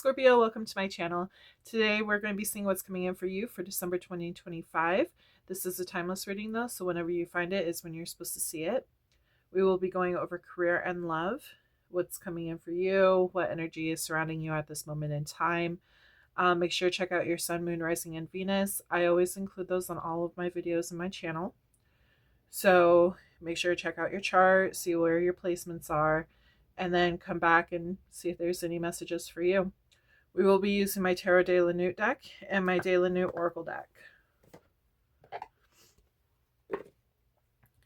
Scorpio, welcome to my channel. Today we're going to be seeing what's coming in for you for December 2025. This is a timeless reading though, so whenever you find it is when you're supposed to see it. We will be going over career and love, what's coming in for you, what energy is surrounding you at this moment in time. Make sure to check out your sun, moon, rising, and Venus. I always include those on all of my videos in my channel. So make sure to check out your chart, see where your placements are, and then come back and see if there's any messages for you. We will be using my Tarot de la Nute deck and my de la Nute Oracle deck.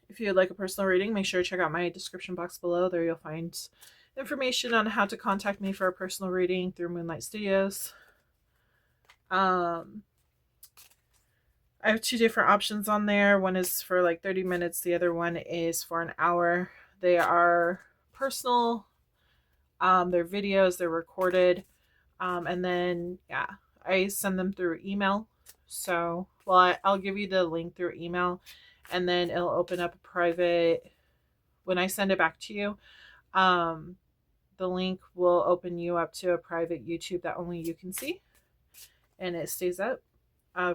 If you'd like a personal reading, make sure to check out my description box below. There you'll find information on how to contact me for a personal reading through Moonlight Studios. I have two different options on there. One is for like 30 minutes. The other one is for an hour. They are personal. They're videos. They're recorded. And then, yeah, I send them through email. So, well, I'll give you the link through email, and then it'll open up a private, when I send it back to you, the link will open you up to a private YouTube that only you can see. And it stays up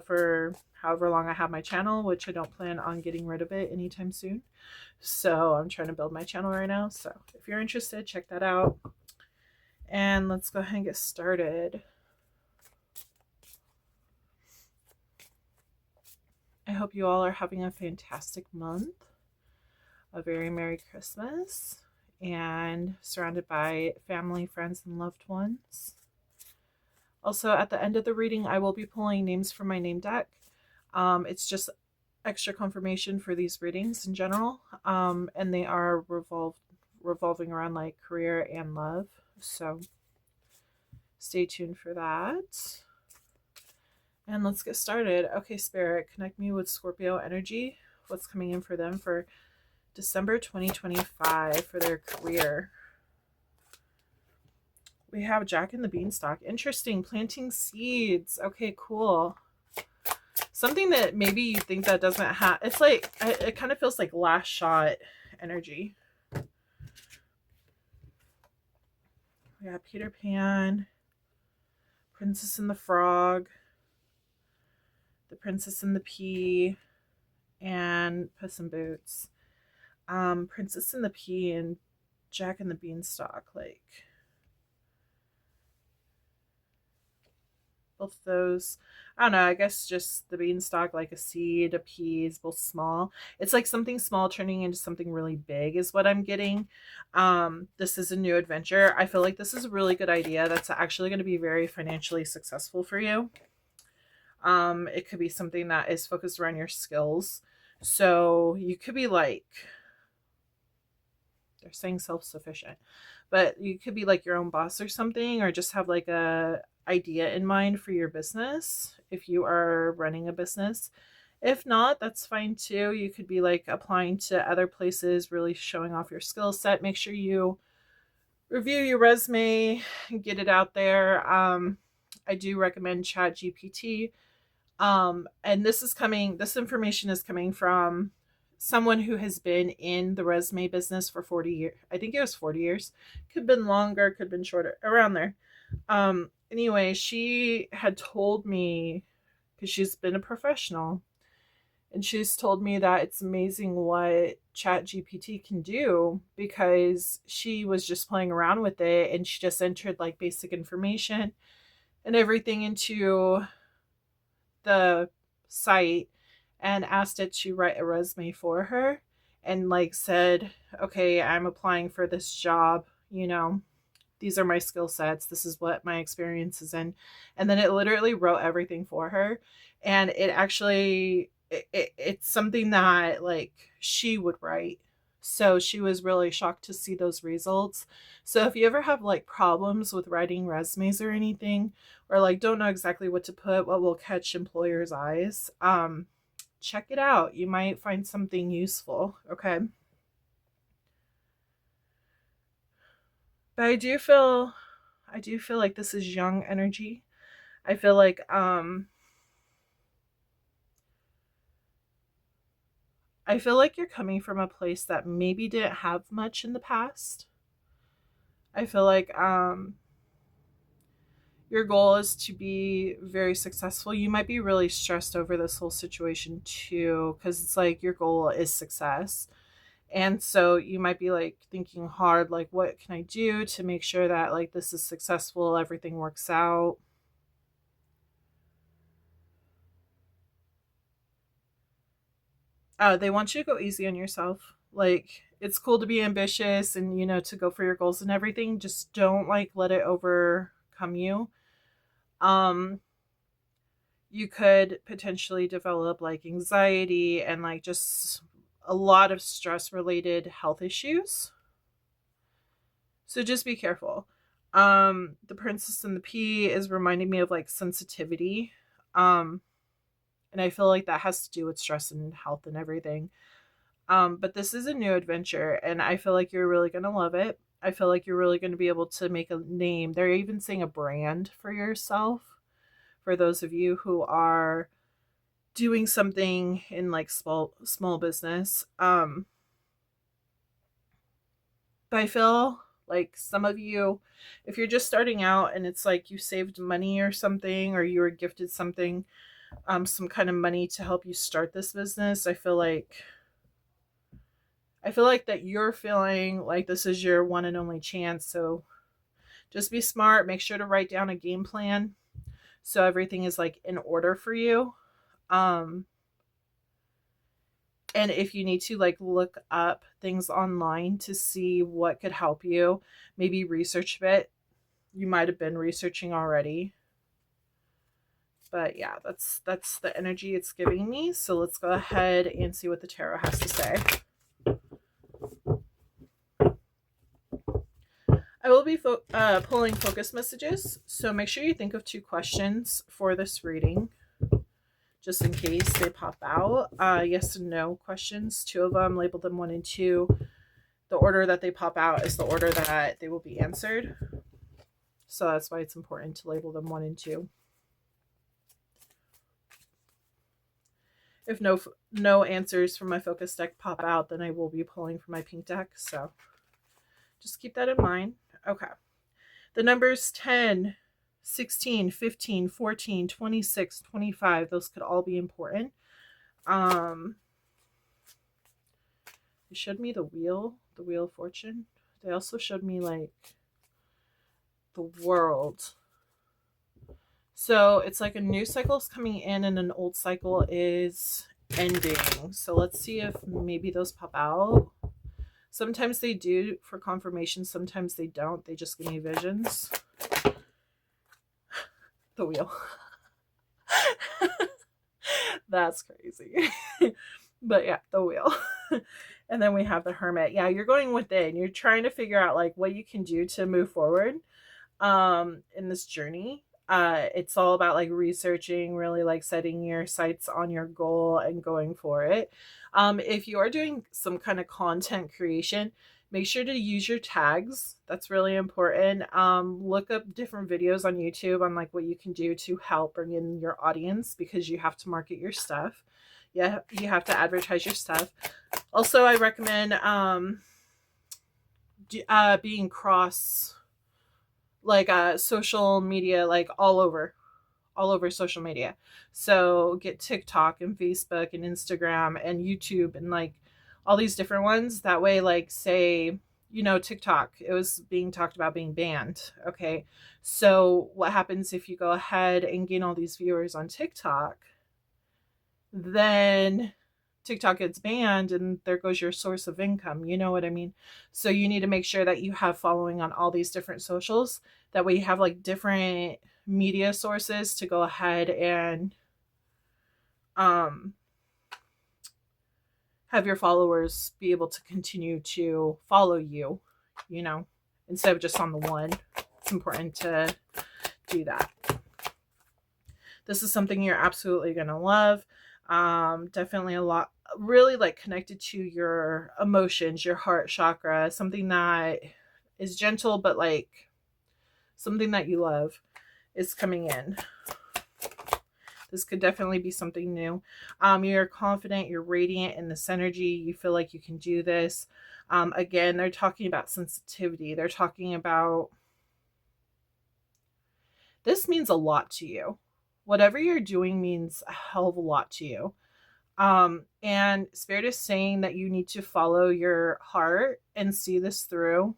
for however long I have my channel, which I don't plan on getting rid of it anytime soon. So I'm trying to build my channel right now. So if you're interested, check that out. And let's go ahead and get started. I hope you all are having a fantastic month. A very Merry Christmas. And surrounded by family, friends, and loved ones. Also, at the end of the reading, I will be pulling names from my name deck. It's just extra confirmation for these readings in general. And they are revolving around like career and love. So stay tuned for that. And let's get started. Okay, Spirit, connect me with Scorpio energy. What's coming in for them for December 2025 for their career? We have Jack and the Beanstalk. Interesting. Planting seeds. Okay, cool. Something that maybe you think that doesn't have. It's like, it kind of feels like last shot energy. We got Peter Pan, Princess and the Frog, the Princess and the Pea, and Puss in Boots. Princess and the Pea and Jack and the Beanstalk, like both those, I don't know, I guess just the beanstalk, like a seed, a pea is both small. It's like something small turning into something really big is what I'm getting. This is a new adventure. I feel like this is a really good idea that's actually going to be very financially successful for you. It could be something that is focused around your skills. So you could be like, they're saying self-sufficient, but you could be like your own boss or something, or just have like a idea in mind for your business if you are running a business. If not, that's fine too. You could be like applying to other places, really showing off your skill set. Make sure you review your resume and get it out there. I do recommend ChatGPT. And this information is coming from someone who has been in the resume business for 40 years. I think it was 40 years. Could have been longer, could have been shorter, around there. Anyway, she had told me, because she's been a professional, and she's told me that it's amazing what ChatGPT can do, because she was just playing around with it and she just entered like basic information and everything into the site and asked it to write a resume for her, and like said, okay, I'm applying for this job, you know, these are my skill sets, this is what my experience is in. And then it literally wrote everything for her. And it actually, it's something that like she would write. So she was really shocked to see those results. So if you ever have like problems with writing resumes or anything, or like don't know exactly what to put, what will catch employers' eyes, check it out. You might find something useful. Okay. But I do feel like this is young energy. I feel like you're coming from a place that maybe didn't have much in the past. I feel like your goal is to be very successful. You might be really stressed over this whole situation too, because it's like your goal is success. And so you might be like thinking hard, like, what can I do to make sure that like this is successful, everything works out. They want you to go easy on yourself. Like, it's cool to be ambitious and, to go for your goals and everything. Just don't like let it overcome you. Um, you could potentially develop like anxiety and like just a lot of stress related health issues. So just be careful. The Princess and the Pea is reminding me of like sensitivity. Um, and I feel like that has to do with stress and health and everything. But this is a new adventure, and I feel like you're really going to love it. I feel like you're really going to be able to make a name. They're even saying a brand for yourself for those of you who are doing something in like small business. But I feel like some of you, if you're just starting out and it's like you saved money or something, or you were gifted something, some kind of money to help you start this business, I feel like that you're feeling like this is your one and only chance. So just be smart. Make sure to write down a game plan so everything is like in order for you. Um, and if you need to like look up things online to see what could help you, maybe research a bit. You might have been researching already. But yeah, that's the energy it's giving me. So let's go ahead and see what the tarot has to say. I will be pulling focus messages, so make sure you think of 2 questions for this reading, just in case they pop out. Yes and no questions, 2 of them, label them 1 and 2. The order that they pop out is the order that they will be answered, so that's why it's important to label them 1 and 2. If no answers from my focus deck pop out, then I will be pulling from my pink deck, so just keep that in mind. Okay. The numbers 10, 16, 15, 14, 26, 25, those could all be important. They showed me the wheel of fortune. They also showed me like the world. So it's like a new cycle is coming in and an old cycle is ending. So let's see if maybe those pop out. Sometimes they do for confirmation, sometimes they don't. They just give me visions. The wheel. That's crazy. But yeah, the wheel. And then we have the Hermit. Yeah, you're going within. You're trying to figure out like what you can do to move forward in this journey. It's all about like researching, really like setting your sights on your goal and going for it. If you are doing some kind of content creation, make sure to use your tags. That's really important. Look up different videos on YouTube on like what you can do to help bring in your audience, because you have to market your stuff. Yeah, you have to advertise your stuff. Also, I recommend being cross like social media, like all over social media. So get TikTok and Facebook and Instagram and YouTube and like all these different ones. That way, like say, TikTok, it was being talked about being banned. Okay. So what happens if you go ahead and gain all these viewers on TikTok? Then TikTok gets banned and there goes your source of income. You know what I mean? So you need to make sure that you have following on all these different socials. That way you have like different media sources to go ahead and have your followers be able to continue to follow you, instead of just on the one. It's important to do that. This is something you're absolutely going to love. Definitely a lot, really like connected to your emotions, your heart chakra, something that is gentle, but like something that you love is coming in. This could definitely be something new. You're confident, you're radiant in this energy. You feel like you can do this. Again, they're talking about sensitivity. They're talking about This means a lot to you. Whatever you're doing means a hell of a lot to you. And Spirit is saying that you need to follow your heart and see this through.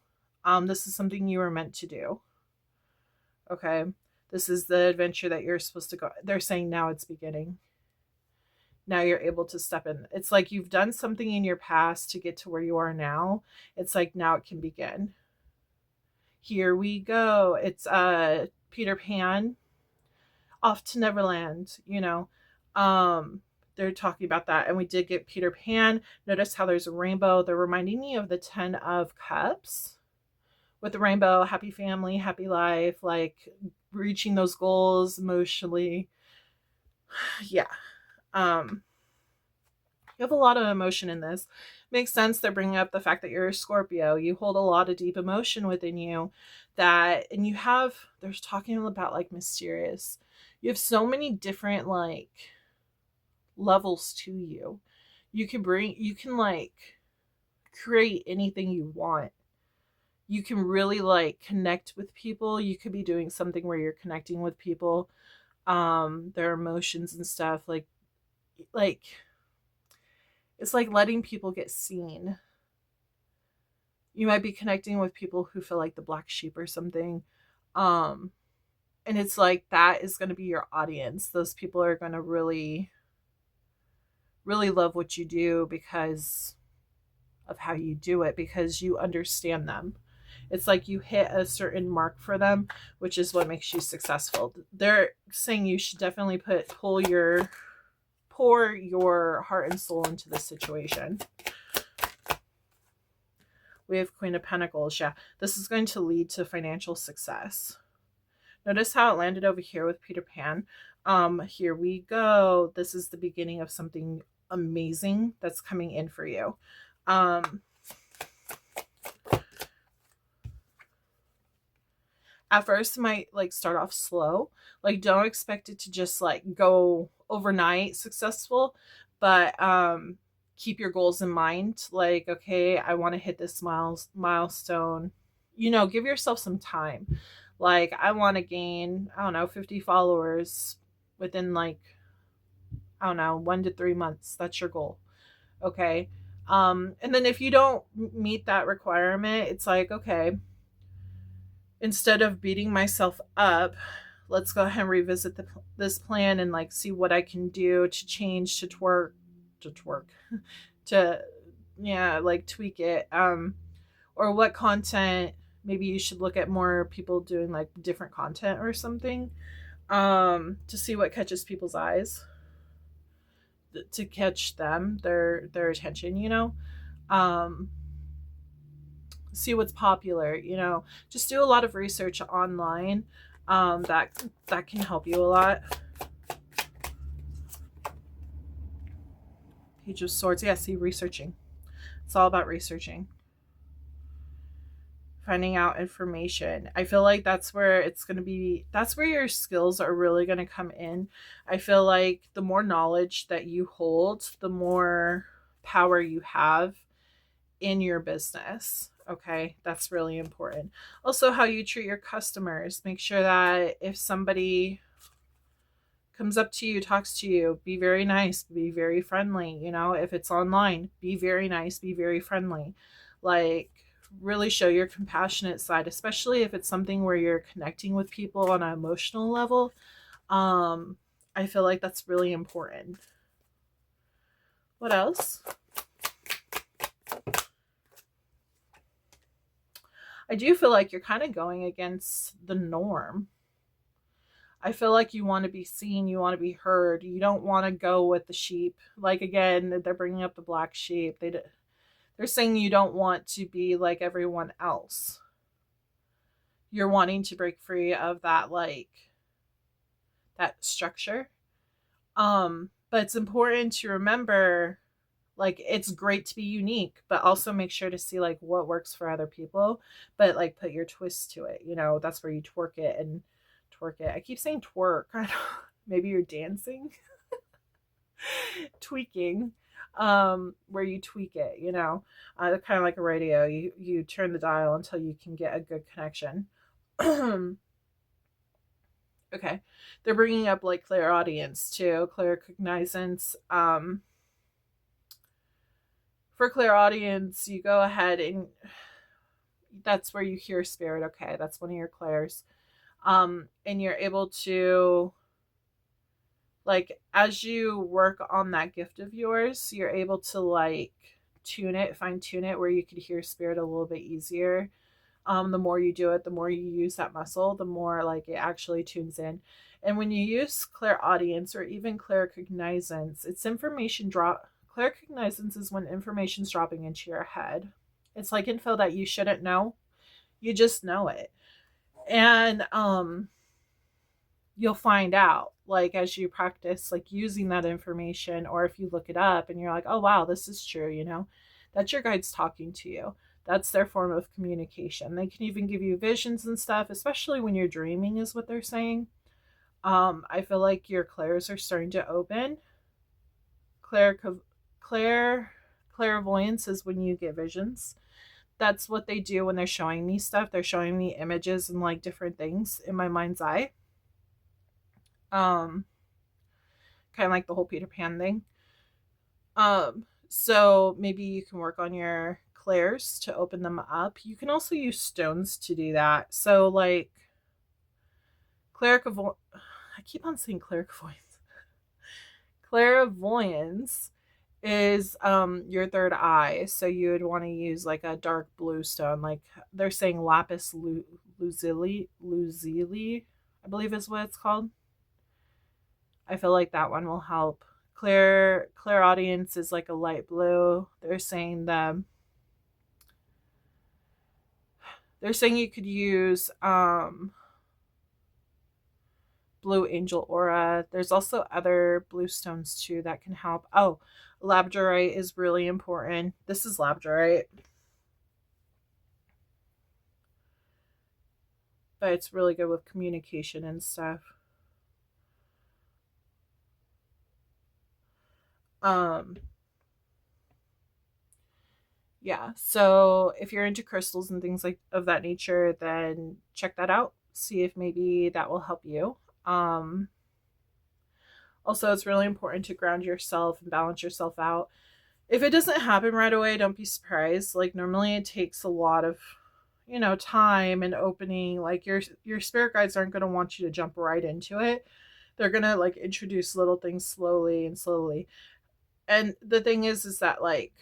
This is something you were meant to do. Okay. This is the adventure that you're supposed to go. They're saying now it's beginning. Now you're able to step in. It's like you've done something in your past to get to where you are now. It's like now it can begin. Here we go. It's Peter Pan off to Neverland, you know. They're talking about that, and we did get Peter Pan. Notice how there's a rainbow. They're reminding me of the 10 of Cups with the rainbow, happy family, happy life, like reaching those goals emotionally. Yeah. You have a lot of emotion in this. Makes sense. They're bringing up the fact that you're a Scorpio. You hold a lot of deep emotion within you that, and you have, they're talking about like mysterious. You have so many different like levels to you. You can like create anything you want. You can really like connect with people. You could be doing something where you're connecting with people, their emotions and stuff. Like it's like letting people get seen. You might be connecting with people who feel like the black sheep or something. And it's like that is going to be your audience. Those people are going to really, really love what you do because of how you do it, because you understand them. It's like you hit a certain mark for them, which is what makes you successful. They're saying you should definitely pour your heart and soul into this situation. We have Queen of Pentacles. Yeah, this is going to lead to financial success. Notice how it landed over here with Peter Pan. Here we go. This is the beginning of something amazing that's coming in for you. At first it might like start off slow. Like don't expect it to just like go overnight successful, but keep your goals in mind. Like, okay, I want to hit this milestone. You know, give yourself some time. Like I want to gain, I don't know, 50 followers within like, I don't know, 1 to 3 months. That's your goal. Okay. And then if you don't meet that requirement, it's like, okay, instead of beating myself up, let's go ahead and revisit this plan and like see what I can do to change, to twerk, to yeah, like tweak it. Or what content, maybe you should look at more people doing like different content or something, to see what catches people's eyes, to catch them, their attention, you know. See what's popular, you know. Just do a lot of research online. That can help you a lot. Page of Swords. Yeah, see, researching. It's all about researching, finding out information. I feel like that's where your skills are really going to come in. I feel like the more knowledge that you hold, the more power you have in your business. Okay, that's really important. Also, how you treat your customers. Make sure that if somebody comes up to you, talks to you, be very nice, be very friendly. You know, if it's online, be very nice, be very friendly. Like, really show your compassionate side, especially if it's something where you're connecting with people on an emotional level. I feel like that's really important. What else? I do feel like you're kind of going against the norm. I feel like you want to be seen, you want to be heard. You don't want to go with the sheep. Like again, they're bringing up the black sheep. They're saying you don't want to be like everyone else. You're wanting to break free of that, like that structure. But it's important to remember, like, it's great to be unique, but also make sure to see like what works for other people, but like put your twist to it. You know, that's where you twerk it. I keep saying twerk. Maybe you're dancing. Tweaking, where you tweak it, you know, kind of like a radio. You turn the dial until you can get a good connection. Okay. They're bringing up like clairaudience too, claircognizance. For clairaudience, you go ahead and that's where you hear spirit. Okay, that's one of your clairs. And you're able to, like, as you work on that gift of yours, you're able to like tune it, fine tune it, where you could hear spirit a little bit easier. The more you do it, the more you use that muscle, the more like it actually tunes in. And when you use clairaudience or even claircognizance, it's information drop. Claircognizance is when information's dropping into your head. It's like info that you shouldn't know. You just know it. And you'll find out like as you practice like using that information, or if you look it up and you're like, oh wow, this is true, that's your guides talking to you. That's their form of communication. They can even give you visions and stuff, especially when you're dreaming is what they're saying. I feel like your clairs are starting to open. clair clair Clairvoyance is when you get visions. That's what they do when they're showing me stuff. They're showing me images and like different things in my mind's eye. um Kind of like the whole Peter Pan thing. So maybe you can work on your clairs to open them up. You can also use stones to do that. So like clairvoyance, I keep on saying clairvoyance. Clairvoyance is your third eye. So you would want to use like a dark blue stone, like they're saying lazuli, I believe is what it's called. I feel like that one will help. Clairaudience is like a light blue. They're saying you could use blue angel aura. There's also other blue stones too that can help. Oh, labradorite is really important. This is labradorite, but it's really good with communication and stuff. Um yeah, so if you're into crystals and things like of that nature, then check that out. See if maybe that will help you. Also, it's really important to ground yourself and balance yourself out. If it doesn't happen right away, don't be surprised. Like normally it takes a lot of, time and opening. Like your spirit guides aren't going to want you to jump right into it. They're going to like introduce little things slowly and slowly. And the thing is that like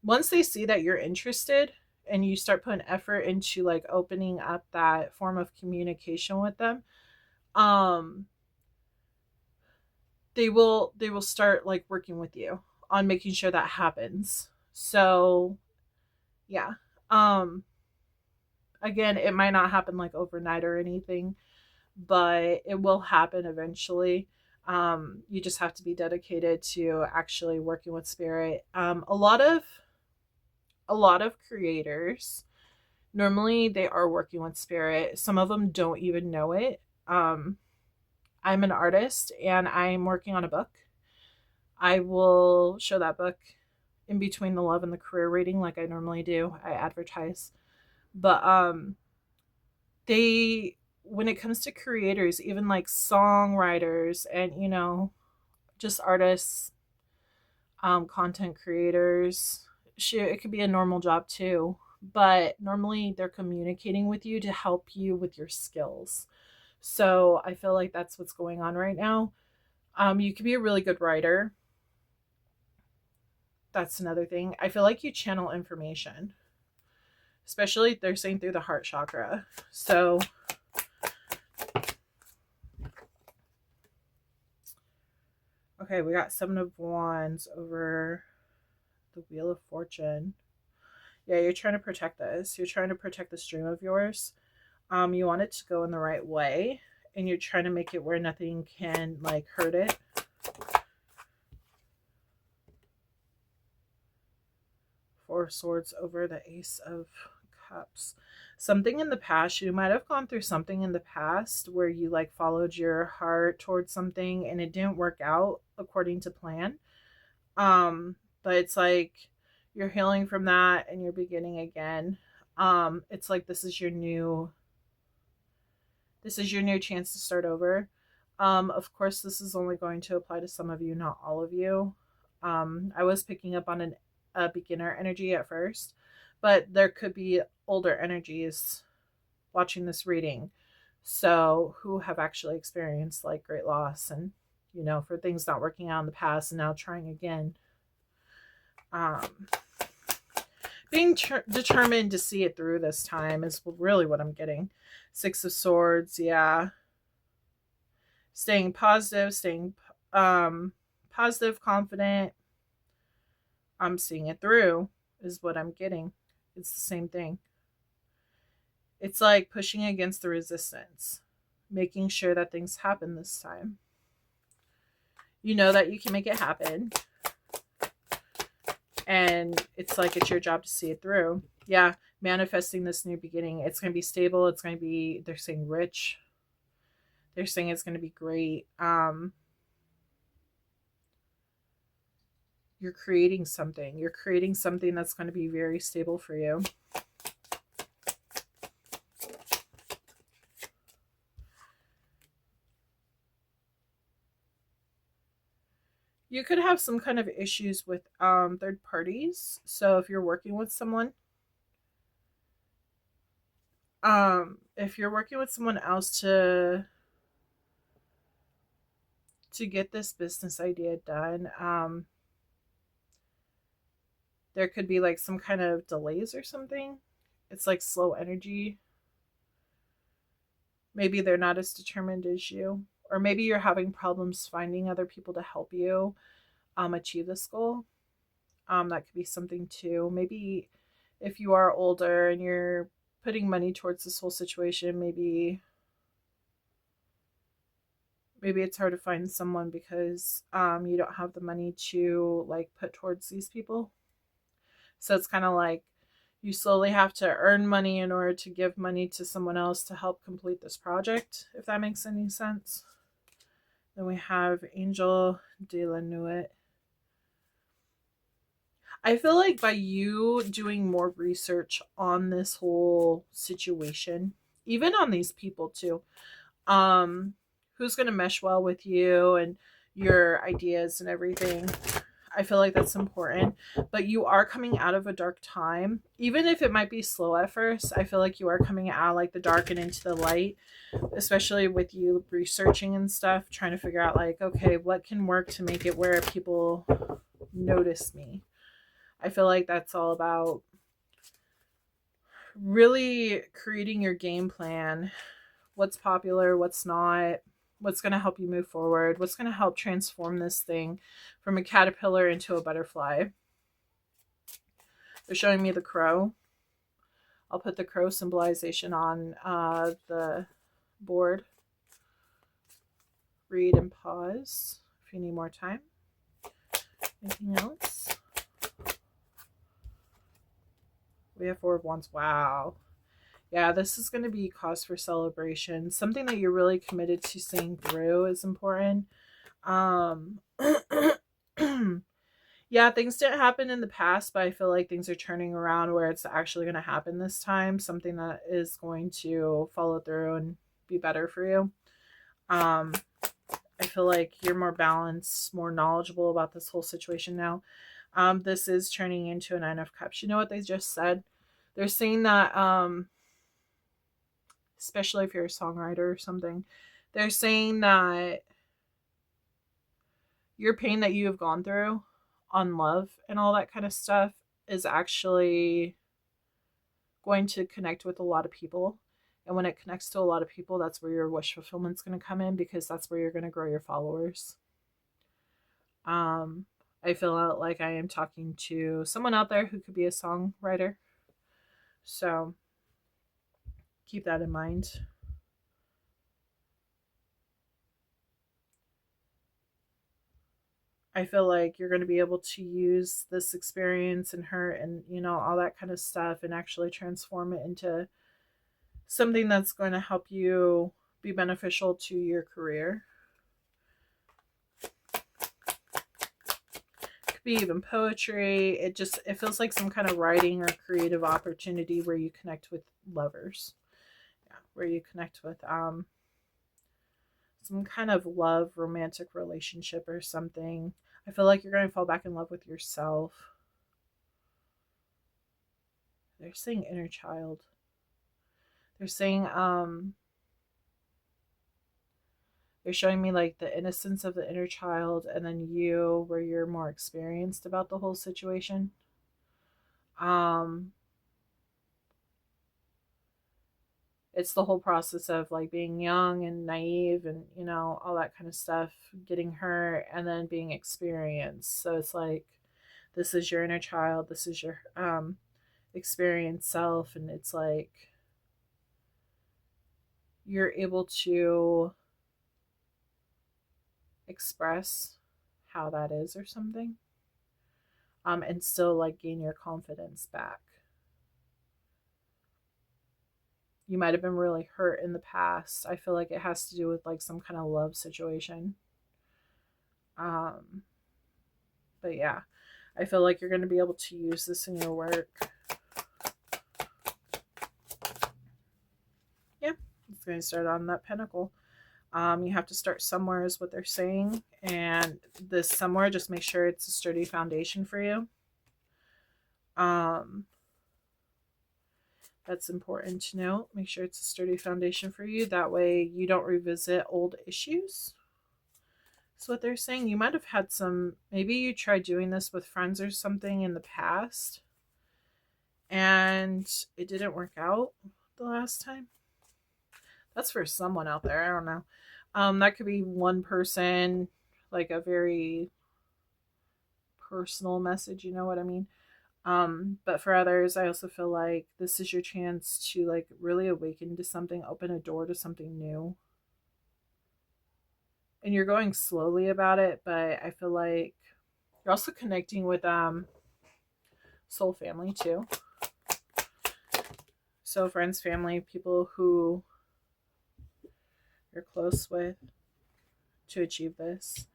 once they see that you're interested and you start putting effort into like opening up that form of communication with them, um they will start like working with you on making sure that happens. So yeah. um Again, it might not happen like overnight or anything, but it will happen eventually. You just have to be dedicated to actually working with spirit. A lot of creators, normally they are working with spirit. Some of them don't even know it. I'm an artist and I'm working on a book. I will show that book in between the love and the career reading like I normally do. I advertise. But they when it comes to creators, even like songwriters and just artists, content creators, it could be a normal job too, but normally they're communicating with you to help you with your skills. So I feel like that's what's going on right now. You could be a really good writer. That's another thing. I feel like you channel information, especially they're saying through the heart chakra. So okay, we got Seven of Wands over the Wheel of Fortune. Yeah, you're trying to protect this. You're trying to protect this dream of yours. You want it to go in the right way, and you're trying to make it where nothing can like hurt it. Four of Swords over the Ace of Cups. Something in the past, you might have gone through something in the past where you like followed your heart towards something and it didn't work out according to plan. But it's like you're healing from that and you're beginning again. It's like this is your new chance to start over. Of course, this is only going to apply to some of you, not all of you. I was picking up on a beginner energy at first, but there could be older energies watching this reading. So, who have actually experienced like great loss and, for things not working out in the past and now trying again. Um, being determined to see it through this time is really what I'm getting. Six of Swords, yeah. Staying positive, staying positive, confident. I'm seeing it through is what I'm getting. It's the same thing. It's like pushing against the resistance, making sure that things happen this time. You know that you can make it happen. And it's like it's your job to see it through. Yeah, manifesting this new beginning. It's going to be stable. It's going to be, they're saying rich. They're saying it's going to be great. You're creating something. You're creating something that's going to be very stable for you. You could have some kind of issues with third parties. So if you're working with someone, if you're working with someone else to get this business idea done, there could be like some kind of delays or something. It's like slow energy. Maybe they're not as determined as you, or maybe you're having problems finding other people to help you achieve this goal. That could be something too. Maybe if you are older and you're putting money towards this whole situation, maybe it's hard to find someone because you don't have the money to like put towards these people. So it's kind of like you slowly have to earn money in order to give money to someone else to help complete this project, if that makes any sense. Then we have Angel de la Nuit. I feel like by you doing more research on this whole situation, even on these people too, who's going to mesh well with you and your ideas and everything, I feel like that's important. But you are coming out of a dark time. Even if it might be slow at first, I feel like you are coming out like the dark and into the light, especially with you researching and stuff, trying to figure out like, okay, what can work to make it where people notice me. I feel like that's all about really creating your game plan. What's popular, what's not, what's going to help you move forward, what's going to help transform this thing from a caterpillar into a butterfly. They're showing me the crow. I'll put the crow symbolization on the board. Read and pause if you need more time. Anything else? We have Four of Wands. Wow. Yeah, this is going to be cause for celebration. Something that you're really committed to seeing through is important. Yeah, things didn't happen in the past, but I feel like things are turning around where it's actually going to happen this time. Something that is going to follow through and be better for you. I feel like you're more balanced, more knowledgeable about this whole situation now. This is turning into a Nine of Cups. You know what they just said? They're saying that, especially if you're a songwriter or something, they're saying that your pain that you have gone through on love and all that kind of stuff is actually going to connect with a lot of people. And when it connects to a lot of people, that's where your wish fulfillment is going to come in, because that's where you're going to grow your followers. I feel like I am talking to someone out there who could be a songwriter. So keep that in mind. I feel like you're going to be able to use this experience and her and, all that kind of stuff and actually transform it into something that's going to help you be beneficial to your career. Could be even poetry. It feels like some kind of writing or creative opportunity where you connect with lovers. Yeah, where you connect with some kind of love, romantic relationship or something. I feel like you're going to fall back in love with yourself. They're saying inner child. They're saying, they're showing me like the innocence of the inner child, and then you, where you're more experienced about the whole situation. Um, it's the whole process of like being young and naive and, you know, all that kind of stuff, getting hurt and then being experienced. So it's like, this is your inner child, this is your experienced self, and it's like you're able to express how that is or something, and still like gain your confidence back. You might have been really hurt in the past. I feel like it has to do with like some kind of love situation. um but yeah, I feel like you're going to be able to use this in your work. Yeah, it's going to start on that pentacle. You have to start somewhere is what they're saying, and this somewhere, just make sure it's a sturdy foundation for you. That's important to note. Make sure it's a sturdy foundation for you. That way you don't revisit old issues. That's what they're saying. You might have had some, maybe you tried doing this with friends or something in the past and it didn't work out the last time. That's for someone out there. I don't know. That could be one person, like a very personal message, you know what I mean? But for others, I also feel like this is your chance to like really awaken to something, open a door to something new. And you're going slowly about it, but I feel like you're also connecting with soul family too. So friends, family, people who you're close with to achieve this.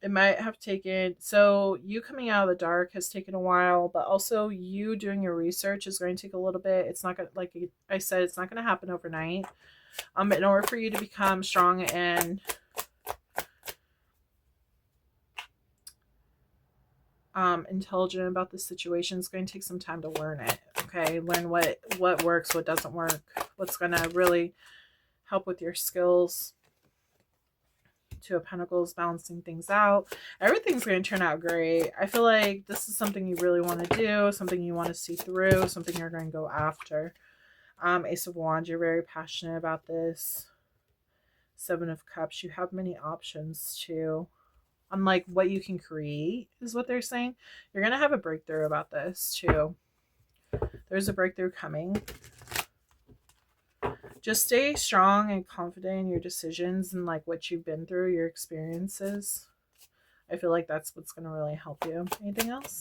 It might have taken, so you coming out of the dark has taken a while, but also you doing your research is going to take a little bit. It's not going to, like I said, it's not going to happen overnight. In order for you to become strong and intelligent about the situation, is going to take some time to learn it. Okay, learn what works, what doesn't work, what's going to really help with your skills. Two of Pentacles, balancing things out. Everything's going to turn out great. I feel like this is something you really want to do, something you want to see through, something you're going to go after. Ace of Wands, you're very passionate about this. Seven of Cups, you have many options too on like what you can create is what they're saying. You're going to have a breakthrough about this too. There's a breakthrough coming. Just stay strong and confident in your decisions and like what you've been through, your experiences. I feel like that's what's going to really help you. Anything else?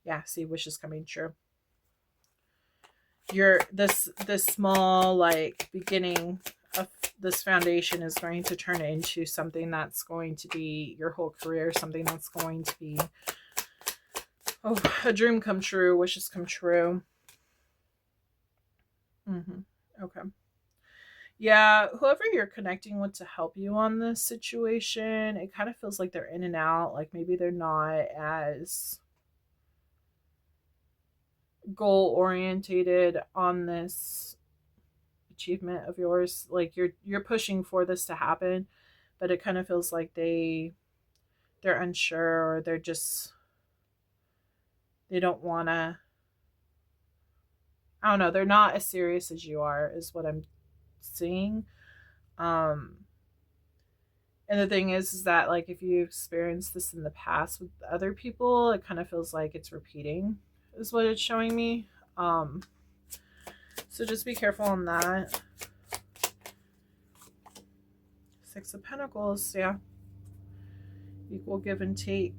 Yeah, see, wishes coming true. This small like beginning of this foundation is going to turn into something that's going to be your whole career, something that's going to be a dream come true, wishes come true. Okay. Yeah, whoever you're connecting with to help you on this situation, it kind of feels like they're in and out. Like maybe they're not as goal orientated on this achievement of yours. Like you're pushing for this to happen, but it kind of feels like they're unsure, or they don't want to, I don't know, they're not as serious as you are is what I'm seeing. And the thing is that like if you experienced this in the past with other people, it kind of feels like it's repeating is what it's showing me. So just be careful on that. Six of Pentacles, yeah. Equal give and take.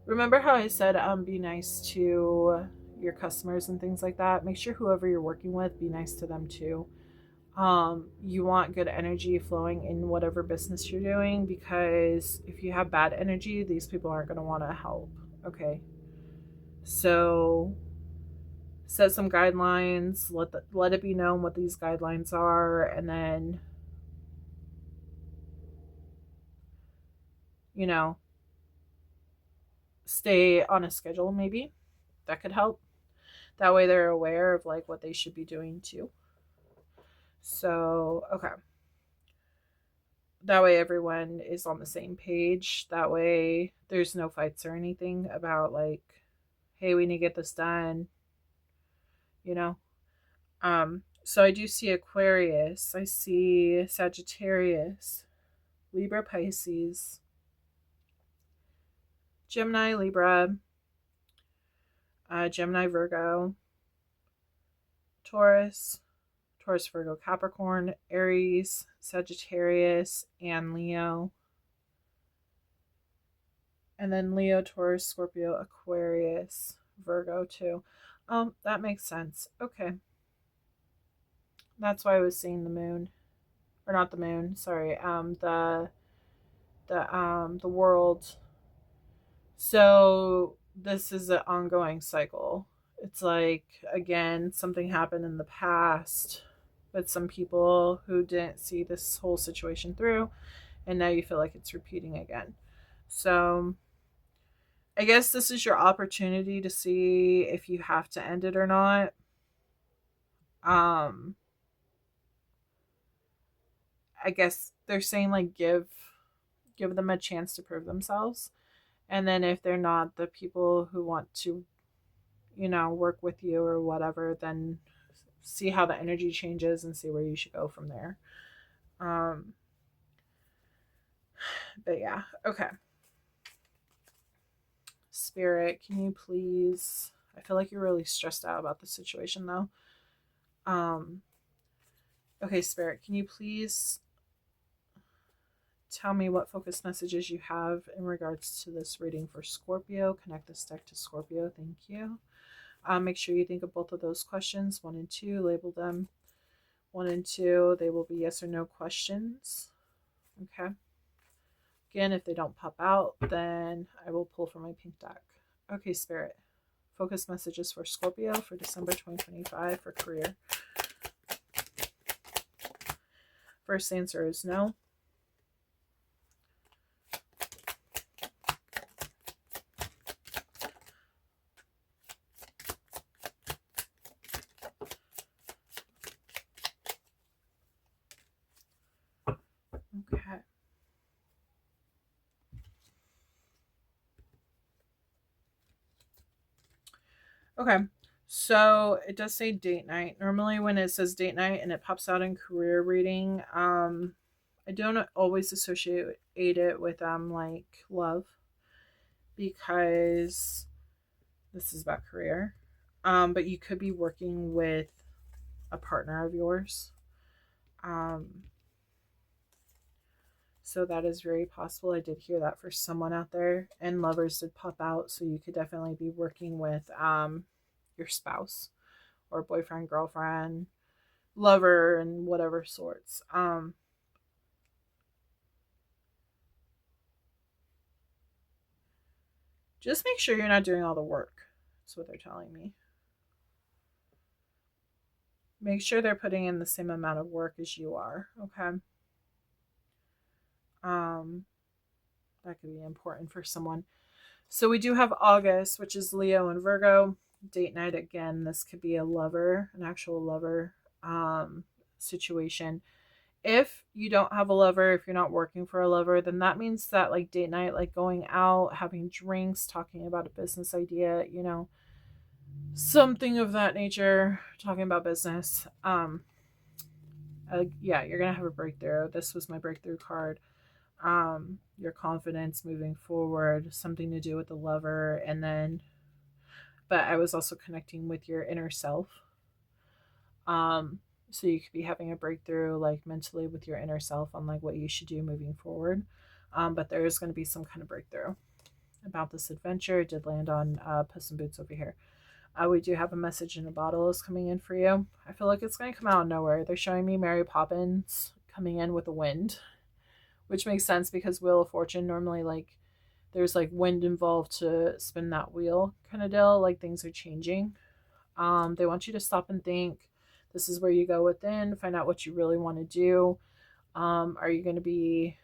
Remember how I said be nice to your customers and things like that? Make sure whoever you're working with, be nice to them too. You want good energy flowing in whatever business you're doing, because if you have bad energy, these people aren't going to want to help. Okay. So set some guidelines, let it be known what these guidelines are, and then, you know, stay on a schedule maybe. That could help. That way they're aware of like what they should be doing too. So, okay. That way everyone is on the same page. That way there's no fights or anything about like, hey, we need to get this done, you know? So I do see Aquarius, I see Sagittarius, Libra, Pisces, Gemini, Libra, Gemini, Virgo, Taurus, Taurus, Virgo, Capricorn, Aries, Sagittarius, and Leo. And then Leo, Taurus, Scorpio, Aquarius, Virgo too. That makes sense. Okay. That's why I was seeing the moon. Or not the moon, sorry. The world. So this is an ongoing cycle. It's like, again, something happened in the past with some people who didn't see this whole situation through, and now you feel like it's repeating again. So I guess this is your opportunity to see if you have to end it or not. Um, I guess they're saying like give them a chance to prove themselves. And then if they're not the people who want to, work with you or whatever, then see how the energy changes and see where you should go from there. Um, but yeah, okay. Spirit, can you please? I feel like you're really stressed out about the situation though. Um, okay, Spirit, can you please tell me what focus messages you have in regards to this reading for Scorpio? Connect this deck to Scorpio. Thank you. Make sure you think of both of those questions, 1 and 2. Label them 1 and 2. They will be yes or no questions. Okay. Again, if they don't pop out, then I will pull from my pink deck. Okay, Spirit. Focus messages for Scorpio for December 2025 for career. First answer is no. Okay. Okay. So it does say date night. Normally when it says date night and it pops out in career reading, I don't always associate it with like love, because this is about career. But you could be working with a partner of yours. Um, so that is very possible. I did hear that for someone out there, and lovers did pop out. So you could definitely be working with your spouse or boyfriend, girlfriend, lover, and whatever sorts. Just make sure you're not doing all the work. That's what they're telling me. Make sure they're putting in the same amount of work as you are. Okay. Um, that could be important for someone. So we do have August, which is Leo and Virgo. Date night again. This could be a lover, an actual lover situation. If you don't have a lover, if you're not working for a lover, then that means that like date night, like going out, having drinks, talking about a business idea, something of that nature, talking about business. Yeah, you're gonna have a breakthrough. This was my breakthrough card. Your confidence moving forward, something to do with the lover, and then, but I was also connecting with your inner self. Um, so you could be having a breakthrough like mentally with your inner self on like what you should do moving forward. But there is going to be some kind of breakthrough about this adventure. It did land on Puss in Boots over here. We do have a message in a bottle is coming in for you. I feel like it's going to come out of nowhere. They're showing me Mary Poppins coming in with the wind, which makes sense because Wheel of Fortune normally like there's like wind involved to spin that wheel kind of deal. Like things are changing. They want you to stop and think. This is where you go within, find out what you really want to do. Are you going to be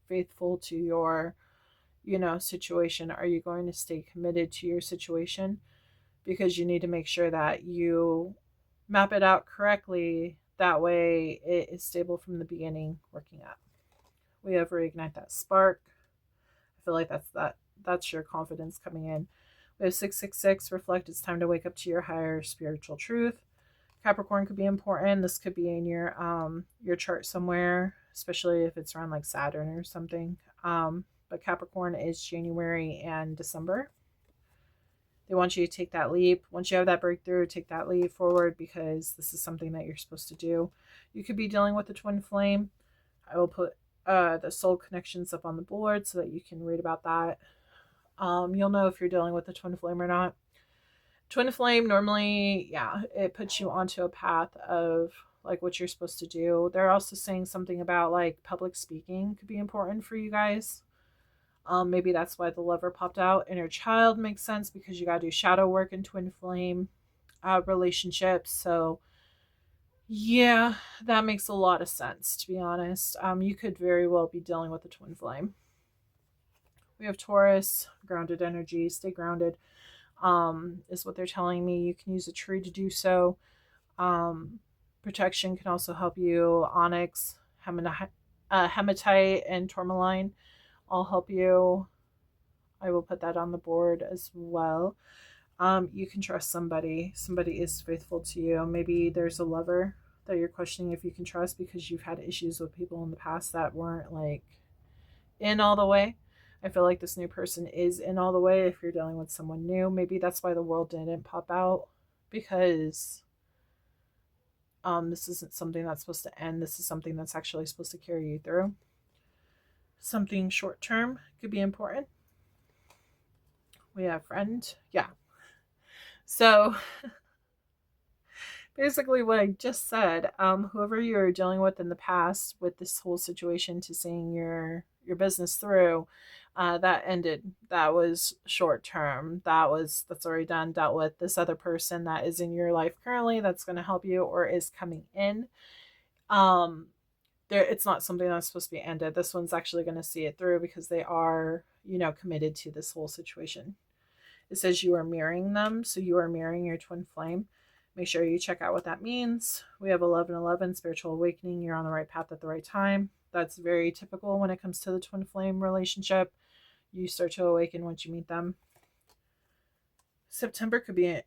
faithful to your, situation? Are you going to stay committed to your situation? Because you need to make sure that you map it out correctly. That way it is stable from the beginning working up. We have reignite that spark. I feel like that's your confidence coming in. We have 666 reflect. It's time to wake up to your higher spiritual truth. Capricorn could be important. This could be in your chart somewhere, especially if it's around like Saturn or something. But Capricorn is January and December. They want you to take that leap. Once you have that breakthrough, take that leap forward, because this is something that you're supposed to do. You could be dealing with the twin flame. I will put the soul connections up on the board so that you can read about that. You'll know if you're dealing with the twin flame or not. Twin flame, normally, it puts you onto a path of like what you're supposed to do. They're also saying something about like public speaking could be important for you guys. Maybe that's why the lover popped out. Inner child makes sense because you got to do shadow work in twin flame relationships. So yeah, that makes a lot of sense, to be honest. You could very well be dealing with a twin flame. We have Taurus, grounded energy. Stay grounded, is what they're telling me. You can use a tree to do so. Protection can also help you. Onyx, hematite, and tourmaline all help you. I will put that on the board as well. You can trust somebody. Somebody is faithful to you. Maybe there's a lover that you're questioning if you can trust because you've had issues with people in the past that weren't like in all the way. I feel like this new person is in all the way if you're dealing with someone new. Maybe that's why the world didn't pop out, because this isn't something that's supposed to end. This is something that's actually supposed to carry you through. Something short term could be important. We have friend. Yeah. So basically what I just said, whoever you're dealing with in the past with this whole situation to seeing your business through, that ended. That was short term. That's already done. Dealt with. This other person that is in your life currently that's going to help you or is coming in. It's not something that's supposed to be ended. This one's actually going to see it through because they are, committed to this whole situation. It says you are mirroring them, so you are mirroring your twin flame. Make sure you check out what that means. We have 1111, spiritual awakening. You're on the right path at the right time. That's very typical when it comes to the twin flame relationship. You start to awaken once you meet them. September could be they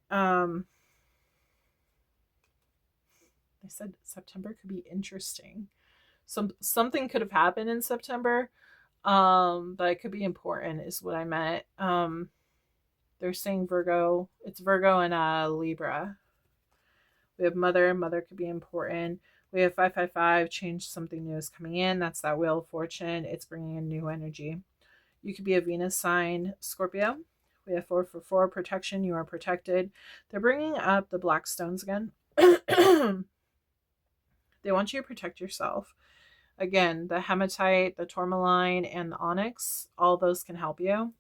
said September could be interesting. Something could have happened in September, but it could be important is what I meant. They're saying Virgo. It's Virgo and Libra. We have mother. Mother could be important. We have 555. Change, something new is coming in. That's that wheel of fortune. It's bringing in new energy. You could be a Venus sign, Scorpio. We have 444, protection. You are protected. They're bringing up the black stones again. They want you to protect yourself. Again, the hematite, the tourmaline, and the onyx, all those can help you.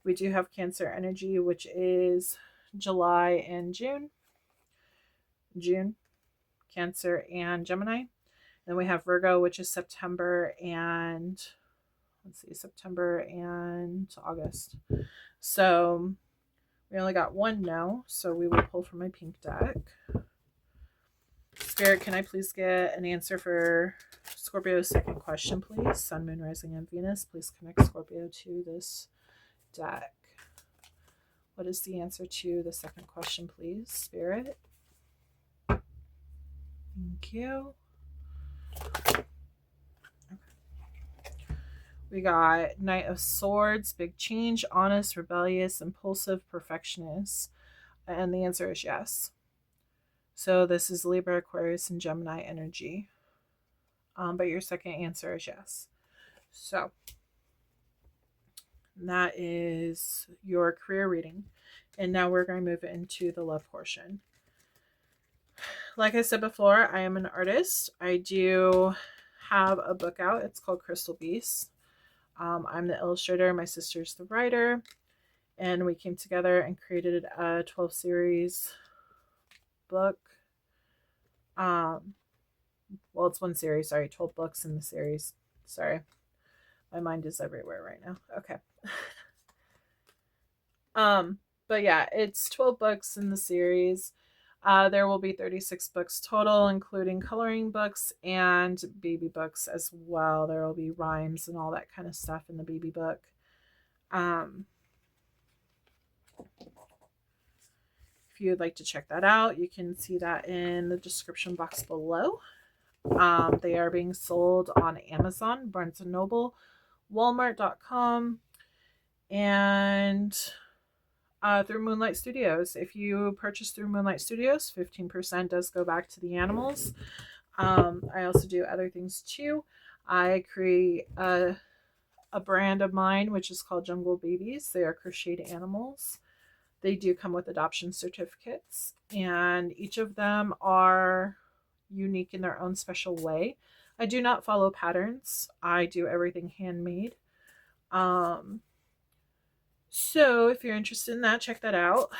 We do have Cancer energy, which is July and June. Cancer and Gemini. Then we have Virgo, which is September and August. So we only got one no, so we will pull from my pink deck. Spirit, can I please get an answer for Scorpio's second question, please? Sun, Moon, Rising, and Venus. Please connect Scorpio to this deck. What is the answer to the second question, please, Spirit? Thank you. Okay. We got Knight of Swords, big change, honest, rebellious, impulsive, perfectionist. And the answer is yes. So this is Libra, Aquarius, and Gemini energy. But your second answer is yes. So that is your career reading. And now we're going to move into the love portion. Like I said before, I am an artist. I do have a book out. It's called Crystal Beasts. I'm the illustrator, my sister's the writer, and we came together and created a 12 series book. Well, it's one series, sorry, 12 books in the series. Sorry. My mind is everywhere right now. Okay. But yeah, it's 12 books in the series. There will be 36 books total, including coloring books and baby books as well. There will be rhymes and all that kind of stuff in the baby book. If you'd like to check that out, you can see that in the description box below. They are being sold on Amazon, Barnes & Noble, Walmart.com, and through Moonlight Studios. If you purchase through Moonlight Studios, 15% does go back to the animals. I also do other things too. I create a brand of mine, which is called Jungle Babies. They are crocheted animals. They do come with adoption certificates, and each of them are unique in their own special way. I do not follow patterns. I do everything handmade. So if you're interested in that, check that out.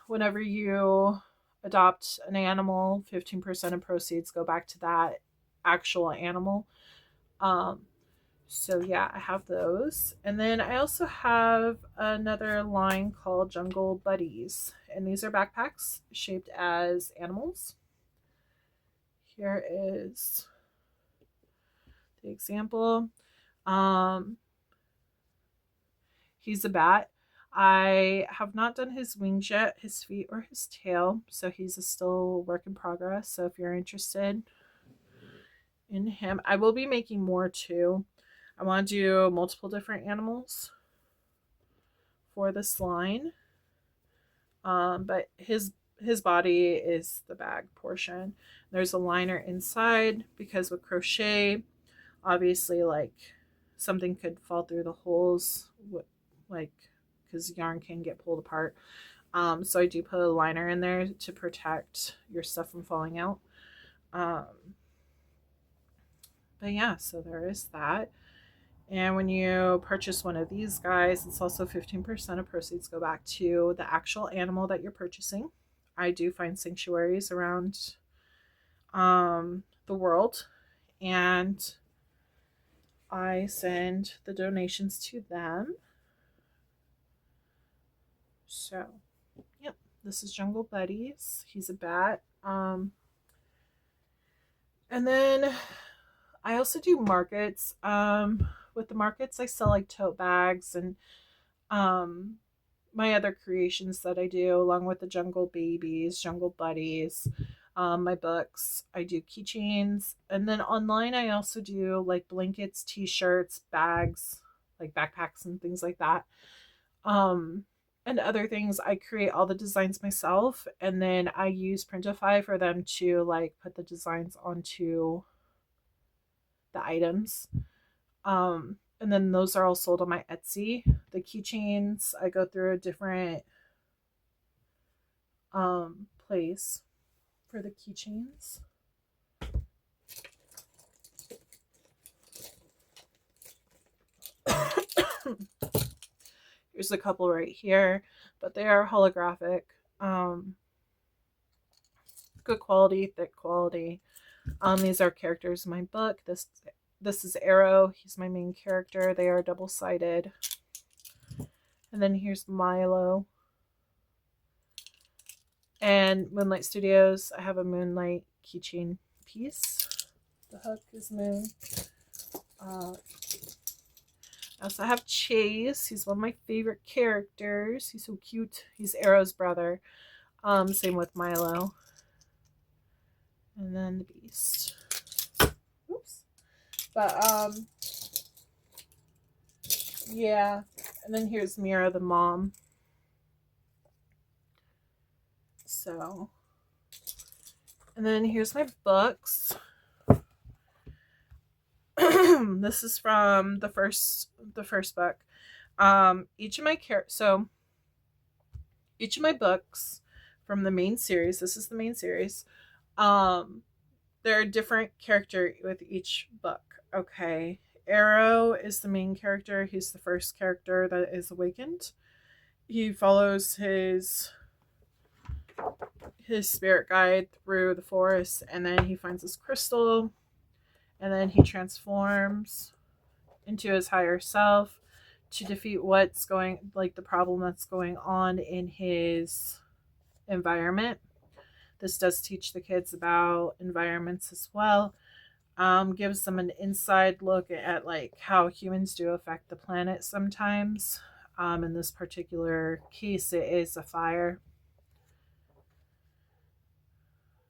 Whenever you adopt an animal, 15% of proceeds go back to that actual animal. So yeah, I have those. And then I also have another line called Jungle Buddies. And these are backpacks shaped as animals. Here is the example. He's a bat. I have not done his wings yet, his feet or his tail, so he's a still work in progress. So if you're interested in him, I will be making more too. I want to do multiple different animals for this line. But his body is the bag portion. There's a liner inside because with crochet, obviously, like, something could fall through the holes, like, because yarn can get pulled apart. So I do put a liner in there to protect your stuff from falling out. But yeah, so there is that. And when you purchase one of these guys, it's also 15% of proceeds go back to the actual animal that you're purchasing. I do find sanctuaries around the world, and I send the donations to them. So, yep, this is Jungle Buddies. He's a bat. And then I also do markets. With the markets, I sell like tote bags and my other creations that I do, along with the Jungle Babies, Jungle Buddies, my books. I do keychains, and then online I also do like blankets, t-shirts, bags, like backpacks and things like that. And other things. I create all the designs myself, and then I use Printify for them to like put the designs onto the items. And then those are all sold on my Etsy. The keychains, I go through a different place for the keychains. Here's a couple right here, but they are holographic. Good quality, thick quality. These are characters in my book. This is Arrow. He's my main character. They are double-sided. And then here's Milo. And Moonlight Studios, I have a Moonlight keychain piece. The hook is Moon. I also have Chase. He's one of my favorite characters. He's so cute. He's Arrow's brother. Same with Milo. And then the Beast. Oops. But, yeah. And then here's Mira, the mom. So, and then here's my books. This is from the first book. Each of my books from the main series, this is the main series, there are different character with each book. Okay. Arrow is the main character. He's the first character that is awakened. He follows his spirit guide through the forest, and then he finds this crystal, and then he transforms into his higher self to defeat what's going, like the problem that's going on in his environment. This does teach the kids about environments as well. Gives them an inside look at like how humans do affect the planet sometimes. In this particular case, it is a fire.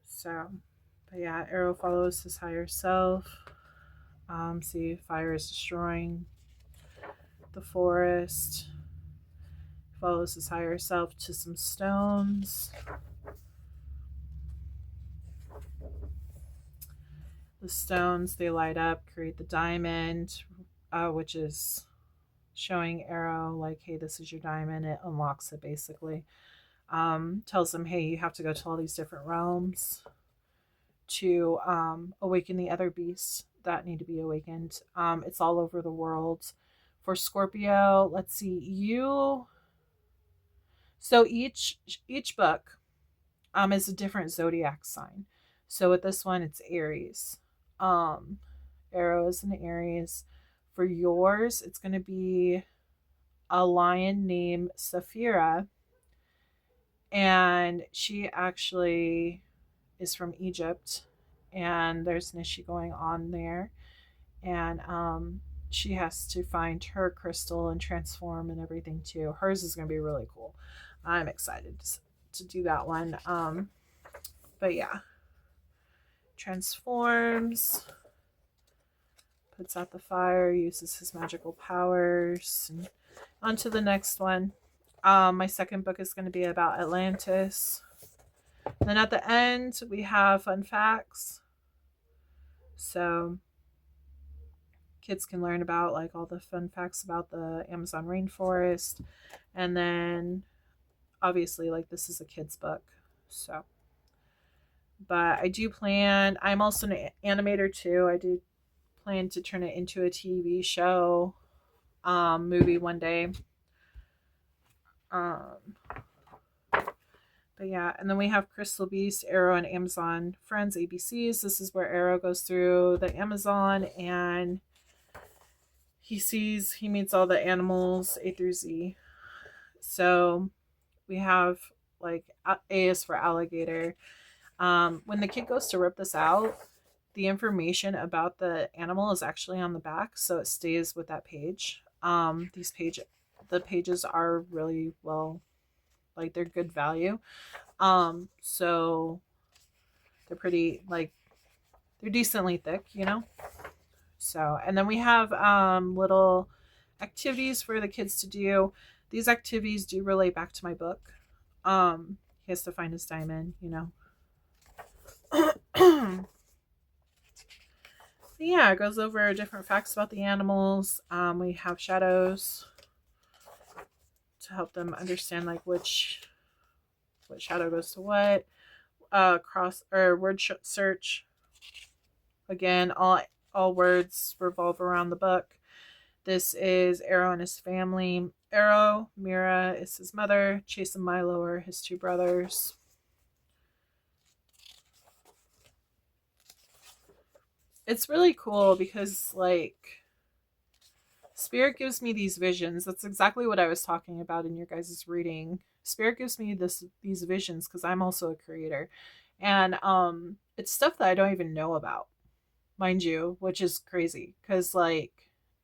So, but yeah, Arrow follows his higher self. See, fire is destroying the forest. Follows his higher self to some stones. The stones, they light up, create the diamond, which is showing Arrow like, hey, this is your diamond. It unlocks it basically. Tells him, hey, you have to go to all these different realms to awaken the other beasts that need to be awakened. It's all over the world. For Scorpio, let's see, so each book is a different zodiac sign. So with this one, it's Aries. Arrow is an Aries. For yours, it's going to be a lion named Saphira, and she actually is from Egypt, and there's an issue going on there, and she has to find her crystal and transform and everything too. Hers is going to be really cool. I'm excited to do that one. But yeah, transforms, puts out the fire, uses his magical powers, and on to the next one. My second book is going to be about Atlantis. Then at the end, we have fun facts. So kids can learn about like all the fun facts about the Amazon rainforest. And then obviously, like, this is a kid's book. So, but I do plan, I'm also an animator too. I do plan to turn it into a TV show, movie one day. But yeah, and then we have Crystal Beast, Arrow, and Amazon Friends, ABCs. This is where Arrow goes through the Amazon and he meets all the animals A through Z. So we have like A is for alligator. When the kid goes to rip this out, the information about the animal is actually on the back, so it stays with that page. The pages are really well, like, they're good value. So they're pretty, like, they're decently thick, you know. So, and then we have little activities for the kids to do. These activities do relate back to my book. He has to find his diamond, you know. Yeah, it goes over different facts about the animals. We have shadows to help them understand like what shadow goes to what. Cross or word search. Again, all words revolve around the book. This is Arrow and his family. Arrow, Mira is his mother. Chase and Milo are his two brothers. It's really cool because, like, Spirit gives me these visions. That's exactly what I was talking about in your guys' reading. Spirit gives me these visions because I'm also a creator. And it's stuff that I don't even know about, mind you, which is crazy. Because, like,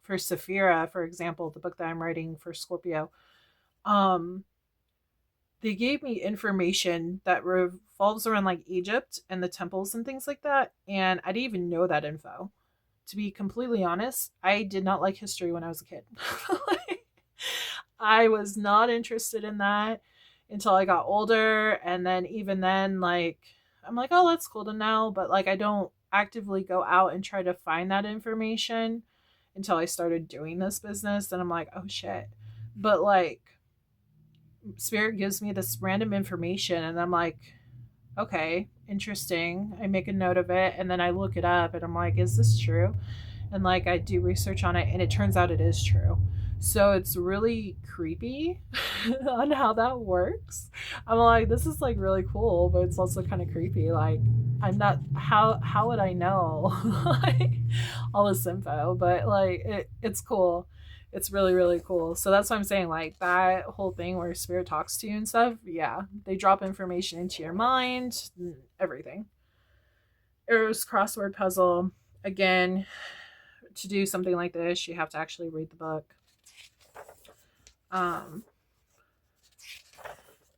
for Saphira, for example, the book that I'm writing for Scorpio, they gave me information that revolves around like Egypt and the temples and things like that, and I didn't even know that info. To be completely honest, I did not like history when I was a kid. I was not interested in that until I got older, and then even then, like, I'm like, oh, that's cool to know, but like I don't actively go out and try to find that information until I started doing this business, and I'm like, oh shit. But like, Spirit gives me this random information and I'm like, okay, interesting. I make a note of it and then I look it up and I'm like, is this true? And and like I do research on it, and it turns out it is true. So it's really creepy on how that works. I'm like, this is like really cool, but it's also kind of creepy. Like, I'm not, how would I know like all this info? But like it's cool. It's really, really cool. So that's what I'm saying. Like that whole thing where spirit talks to you and stuff. Yeah, they drop information into your mind, everything. Eros crossword puzzle. Again, to do something like this, you have to actually read the book.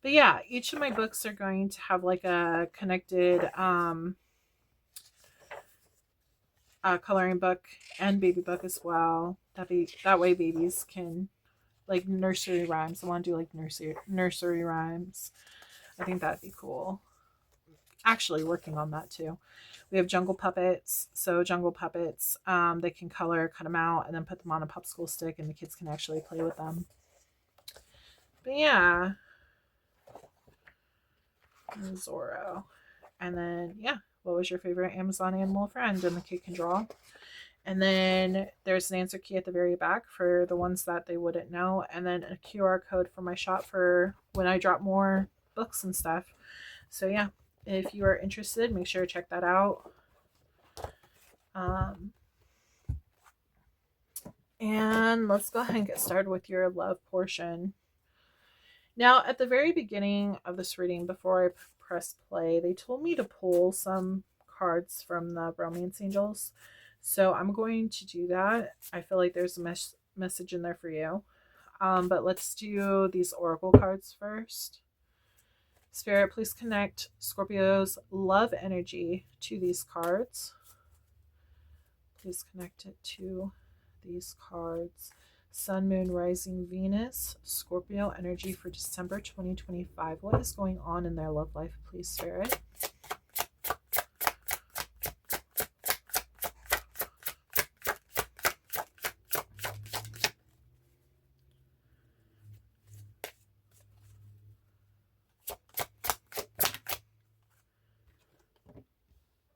But yeah, each of my books are going to have like a connected coloring book and baby book as well. That way babies can, like, nursery rhymes. I want to do like nursery rhymes. I think that'd be cool. Actually working on that too. We have jungle puppets. So jungle puppets, they can color, cut them out, and then put them on a popsicle stick, and the kids can actually play with them. But yeah, Zorro. And then yeah, what was your favorite Amazon animal friend? And the kid can draw. And then there's an answer key at the very back for the ones that they wouldn't know, and then a QR code for my shop for when I drop more books and stuff. So yeah, if you are interested, make sure to check that out. And let's go ahead and get started with your love portion. Now, at the very beginning of this reading, before I press play, they told me to pull some cards from the Romance Angels. So I'm going to do that. I feel like there's a message in there for you. But let's do these oracle cards first. Spirit, please connect Scorpio's love energy to these cards. Please connect it to these cards. Sun, Moon, Rising, Venus, Scorpio energy for December 2025. What is going on in their love life, please, Spirit?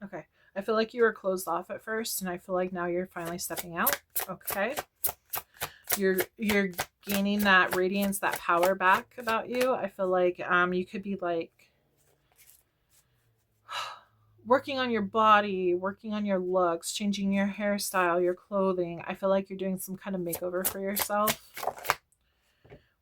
Okay. I feel like you were closed off at first, and I feel like now you're finally stepping out. Okay. You're gaining that radiance, that power back about you. I feel like you could be like working on your body, working on your looks, changing your hairstyle, your clothing. I feel like you're doing some kind of makeover for yourself.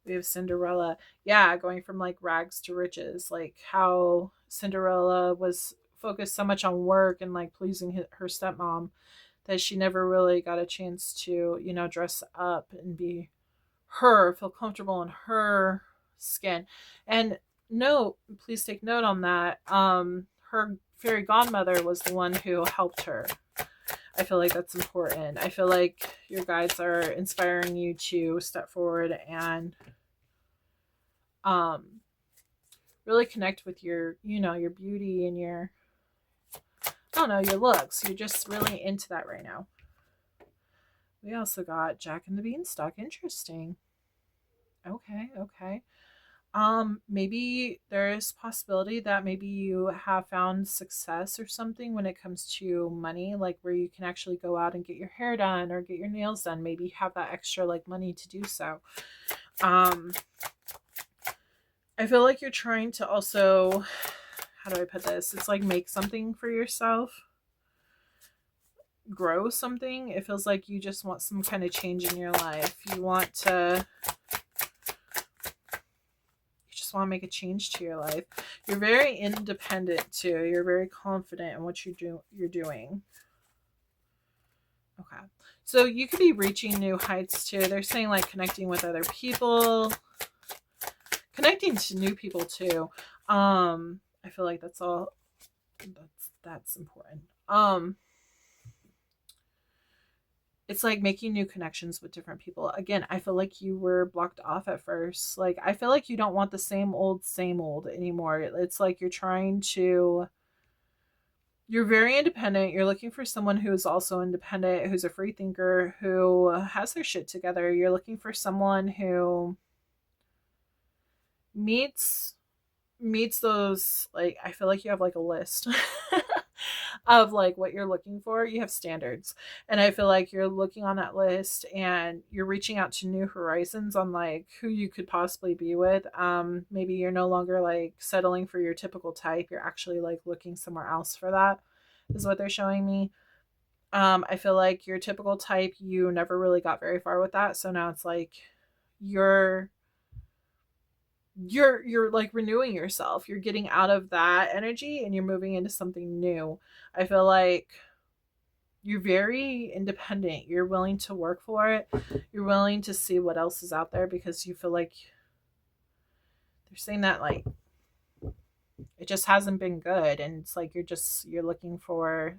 We have Cinderella. Yeah, going from like rags to riches. Like how Cinderella was focused so much on work and like pleasing her stepmom that she never really got a chance to, you know, dress up and be her, feel comfortable in her skin. And no, please take note on that. Her fairy godmother was the one who helped her. I feel like that's important. I feel like your guides are inspiring you to step forward and really connect with your, you know, your beauty and your, I don't know, your looks. You're just really into that right now. We also got Jack and the Beanstalk. Interesting. Okay. Maybe there is possibility that maybe you have found success or something when it comes to money, like where you can actually go out and get your hair done or get your nails done. Maybe have that extra like money to do so. I feel like you're trying to also, how do I put this? It's like make something for yourself. Grow something. It feels like you just want some kind of change in your life. You just want to make a change to your life. You're very independent too. You're very confident in what you're doing. Okay. So you could be reaching new heights too. They're saying like connecting with other people, connecting to new people too. I feel like that's all. That's important. It's like making new connections with different people. Again, I feel like you were blocked off at first. Like, I feel like you don't want the same old anymore. It's like you're very independent. You're looking for someone who's also independent, who's a free thinker, who has their shit together. You're looking for someone who meets those, like, I feel like you have like a list. of like what you're looking for. You have standards. And I feel like you're looking on that list and you're reaching out to new horizons on like who you could possibly be with. Maybe you're no longer like settling for your typical type. You're actually like looking somewhere else for that, is what they're showing me. I feel like your typical type, you never really got very far with that. So now it's like you're you're like renewing yourself. You're getting out of that energy and you're moving into something new. I feel like you're very independent. You're willing to work for it. You're willing to see what else is out there because you feel like they're saying that like it just hasn't been good and it's like you're looking for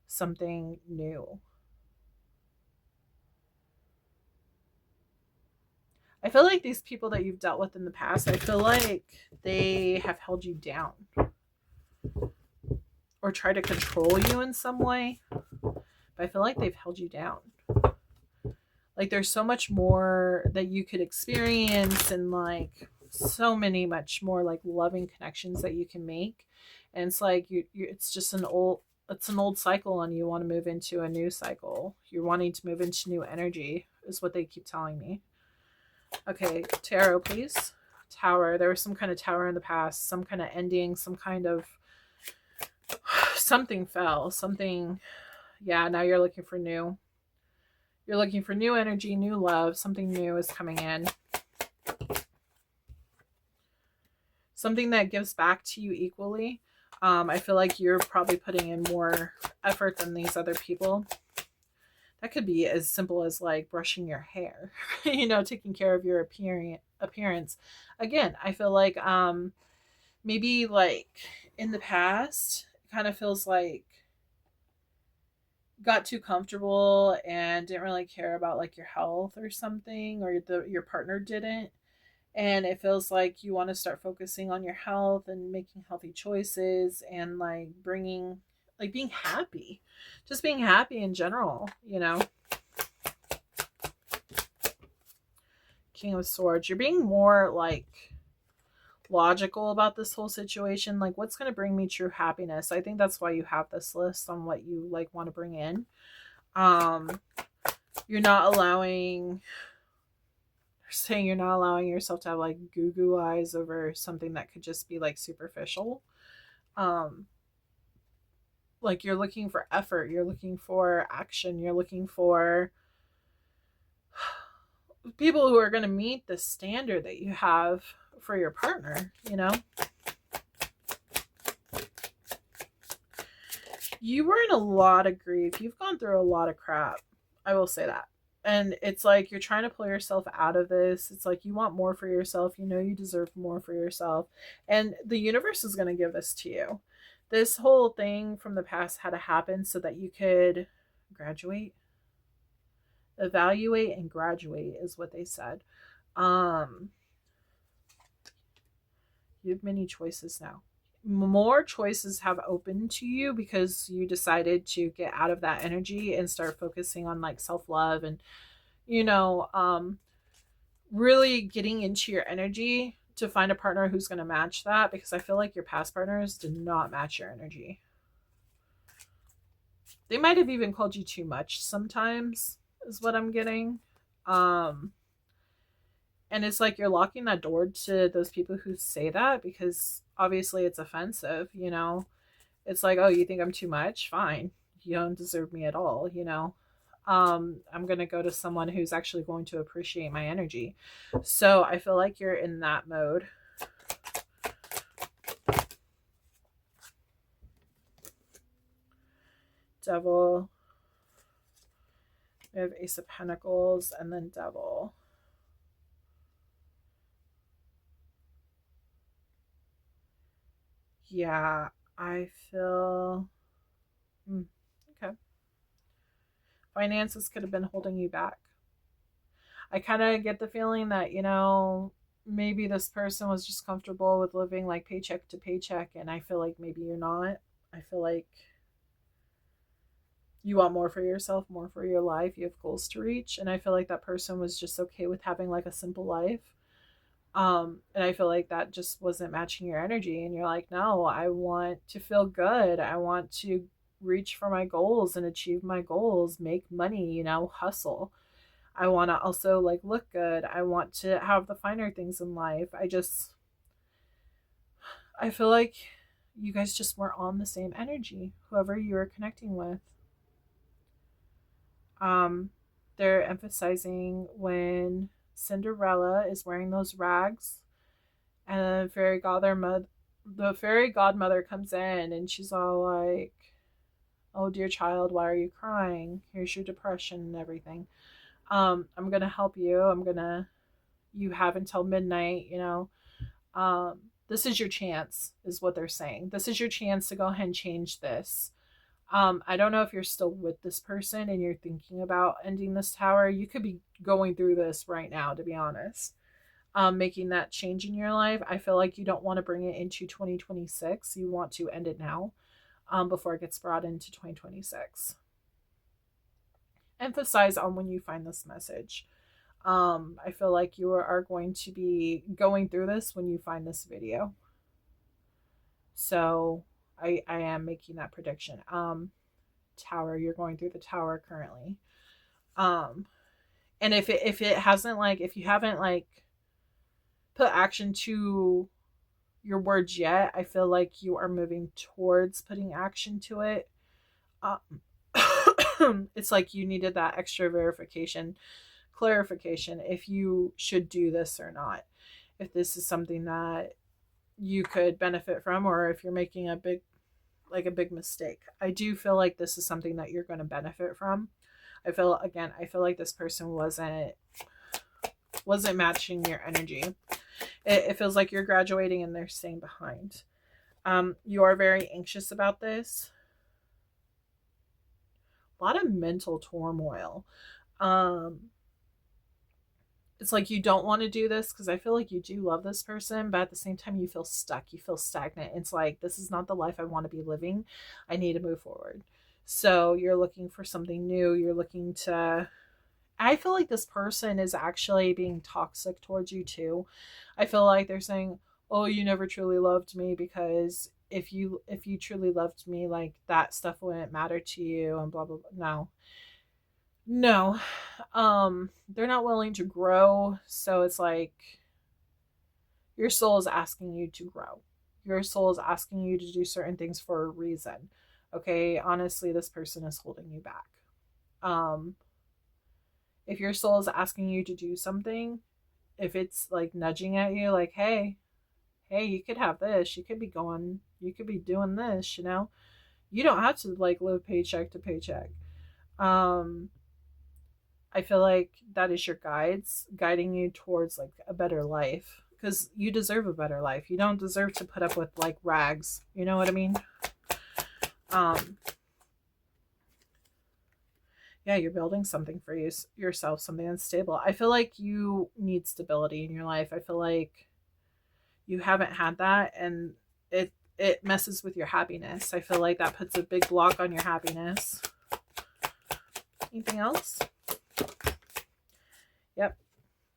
something new. I feel like these people that you've dealt with in the past, I feel like they have held you down or try to control you in some way. But I feel like they've held you down. Like there's so much more that you could experience and like so many much more like loving connections that you can make. And it's like it's just an old cycle and you want to move into a new cycle. You're wanting to move into new energy is what they keep telling me. Okay, tarot, please. Tower. There was some kind of tower in the past, some kind of ending, some kind of something fell, something. Yeah, now you're looking for new. You're looking for new energy, new love. Something new is coming in. Something that gives back to you equally. I feel like you're probably putting in more effort than these other people. That could be as simple as like brushing your hair, taking care of your appearance. Again, I feel like maybe like in the past, it kind of feels like got too comfortable and didn't really care about like your health or something, or your partner didn't. And it feels like you want to start focusing on your health and making healthy choices and like bringing like being happy, just being happy in general. King of Swords, you're being more like logical about this whole situation. Like what's going to bring me true happiness? I think that's why you have this list on what you like want to bring in. You're not allowing saying you're not allowing yourself to have like goo goo eyes over something that could just be like superficial. Like you're looking for effort, you're looking for action, you're looking for people who are going to meet the standard that you have for your partner. You were in a lot of grief. You've gone through a lot of crap. I will say that. And it's like you're trying to pull yourself out of this. It's like you want more for yourself. You deserve more for yourself. And the universe is going to give this to you. This whole thing from the past had to happen so that you could graduate. Evaluate and graduate is what they said. You have many choices now. More choices have opened to you because you decided to get out of that energy and start focusing on like self-love and really getting into your energy to find a partner who's going to match that, because I feel like your past partners did not match your energy. They might have even called you too much sometimes is what I'm getting. And it's like you're locking that door to those people who say that because obviously it's offensive. It's like, oh, you think I'm too much? Fine. You don't deserve me at all. I'm going to go to someone who's actually going to appreciate my energy. So I feel like you're in that mode. Devil. We have Ace of Pentacles and then Devil. Yeah, I feel... okay. Finances could have been holding you back. I kind of get the feeling that, maybe this person was just comfortable with living like paycheck to paycheck, and I feel like maybe you're not. I feel like you want more for yourself, more for your life. You have goals to reach, and I feel like that person was just okay with having like a simple life. And I feel like that just wasn't matching your energy. And you're like, no, I want to feel good. I want to reach for my goals and achieve my goals, make money, hustle. I want to also like look good. I want to have the finer things in life. I feel like you guys just weren't on the same energy, whoever you were connecting with. Um, they're emphasizing when Cinderella is wearing those rags and the fairy godmother comes in and she's all like, "Oh dear child, why are you crying? Here's your depression and everything. I'm gonna help you. You have until midnight. This is your chance," is what they're saying. This is your chance to go ahead and change this. I don't know if you're still with this person and you're thinking about ending this tower. You could be going through this right now, to be honest. Making that change in your life. I feel like you don't want to bring it into 2026. You want to end it now, before it gets brought into 2026. Emphasize on when you find this message. I feel like you are going to be going through this when you find this video. So I am making that prediction. Tower, you're going through the tower currently. And if it hasn't, like, if you haven't like put action to your words yet, I feel like you are moving towards putting action to it. It's like you needed that extra clarification if you should do this or not, if this is something that you could benefit from, or if you're making a big mistake. I do feel like this is something that you're going to benefit from. I feel like this person wasn't matching your energy. It feels like you're graduating and they're staying behind. You are very anxious about this. A lot of mental turmoil. It's like you don't want to do this because I feel like you do love this person, but at the same time you feel stuck, you feel stagnant. It's like, this is not the life I want to be living. I need to move forward. So you're looking for something new. I feel like this person is actually being toxic towards you too. I feel like they're saying, "Oh, you never truly loved me, because if you truly loved me, like, that stuff wouldn't matter to you," and blah blah blah. No. They're not willing to grow, so it's like your soul is asking you to grow. Your soul is asking you to do certain things for a reason. Okay, honestly, this person is holding you back. If your soul is asking you to do something, if it's like nudging at you, like, hey, you could have this, you could be doing this, you don't have to like live paycheck to paycheck. I feel like that is your guides guiding you towards like a better life, because you deserve a better life. You don't deserve to put up with like rags. You know what I mean? Yeah, you're building something for yourself, something that's stable. I feel like you need stability in your life. I feel like you haven't had that, and it messes with your happiness. I feel like that puts a big block on your happiness. Anything else? Yep.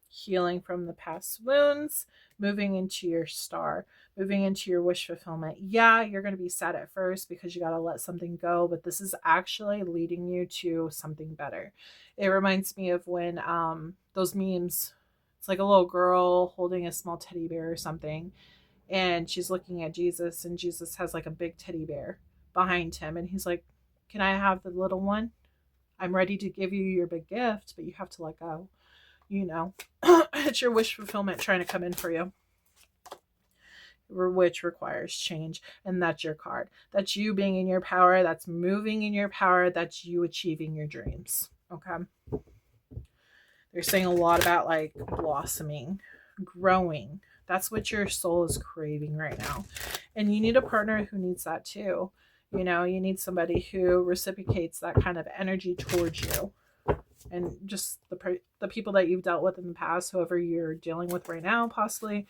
Healing from the past wounds, moving into your star, moving into your wish fulfillment. Yeah, you're going to be sad at first because you got to let something go, but this is actually leading you to something better. It reminds me of when those memes, it's like a little girl holding a small teddy bear or something, and she's looking at Jesus, and Jesus has like a big teddy bear behind him, and he's like, "Can I have the little one? I'm ready to give you your big gift, but you have to let go." It's your wish fulfillment trying to come in for you, which requires change. And that's your card. That's you being in your power. That's moving in your power. That's you achieving your dreams. Okay. They're saying a lot about like blossoming, growing. That's what your soul is craving right now. And you need a partner who needs that too. You need somebody who reciprocates that kind of energy towards you. And just the people that you've dealt with in the past, whoever you're dealing with right now, possibly,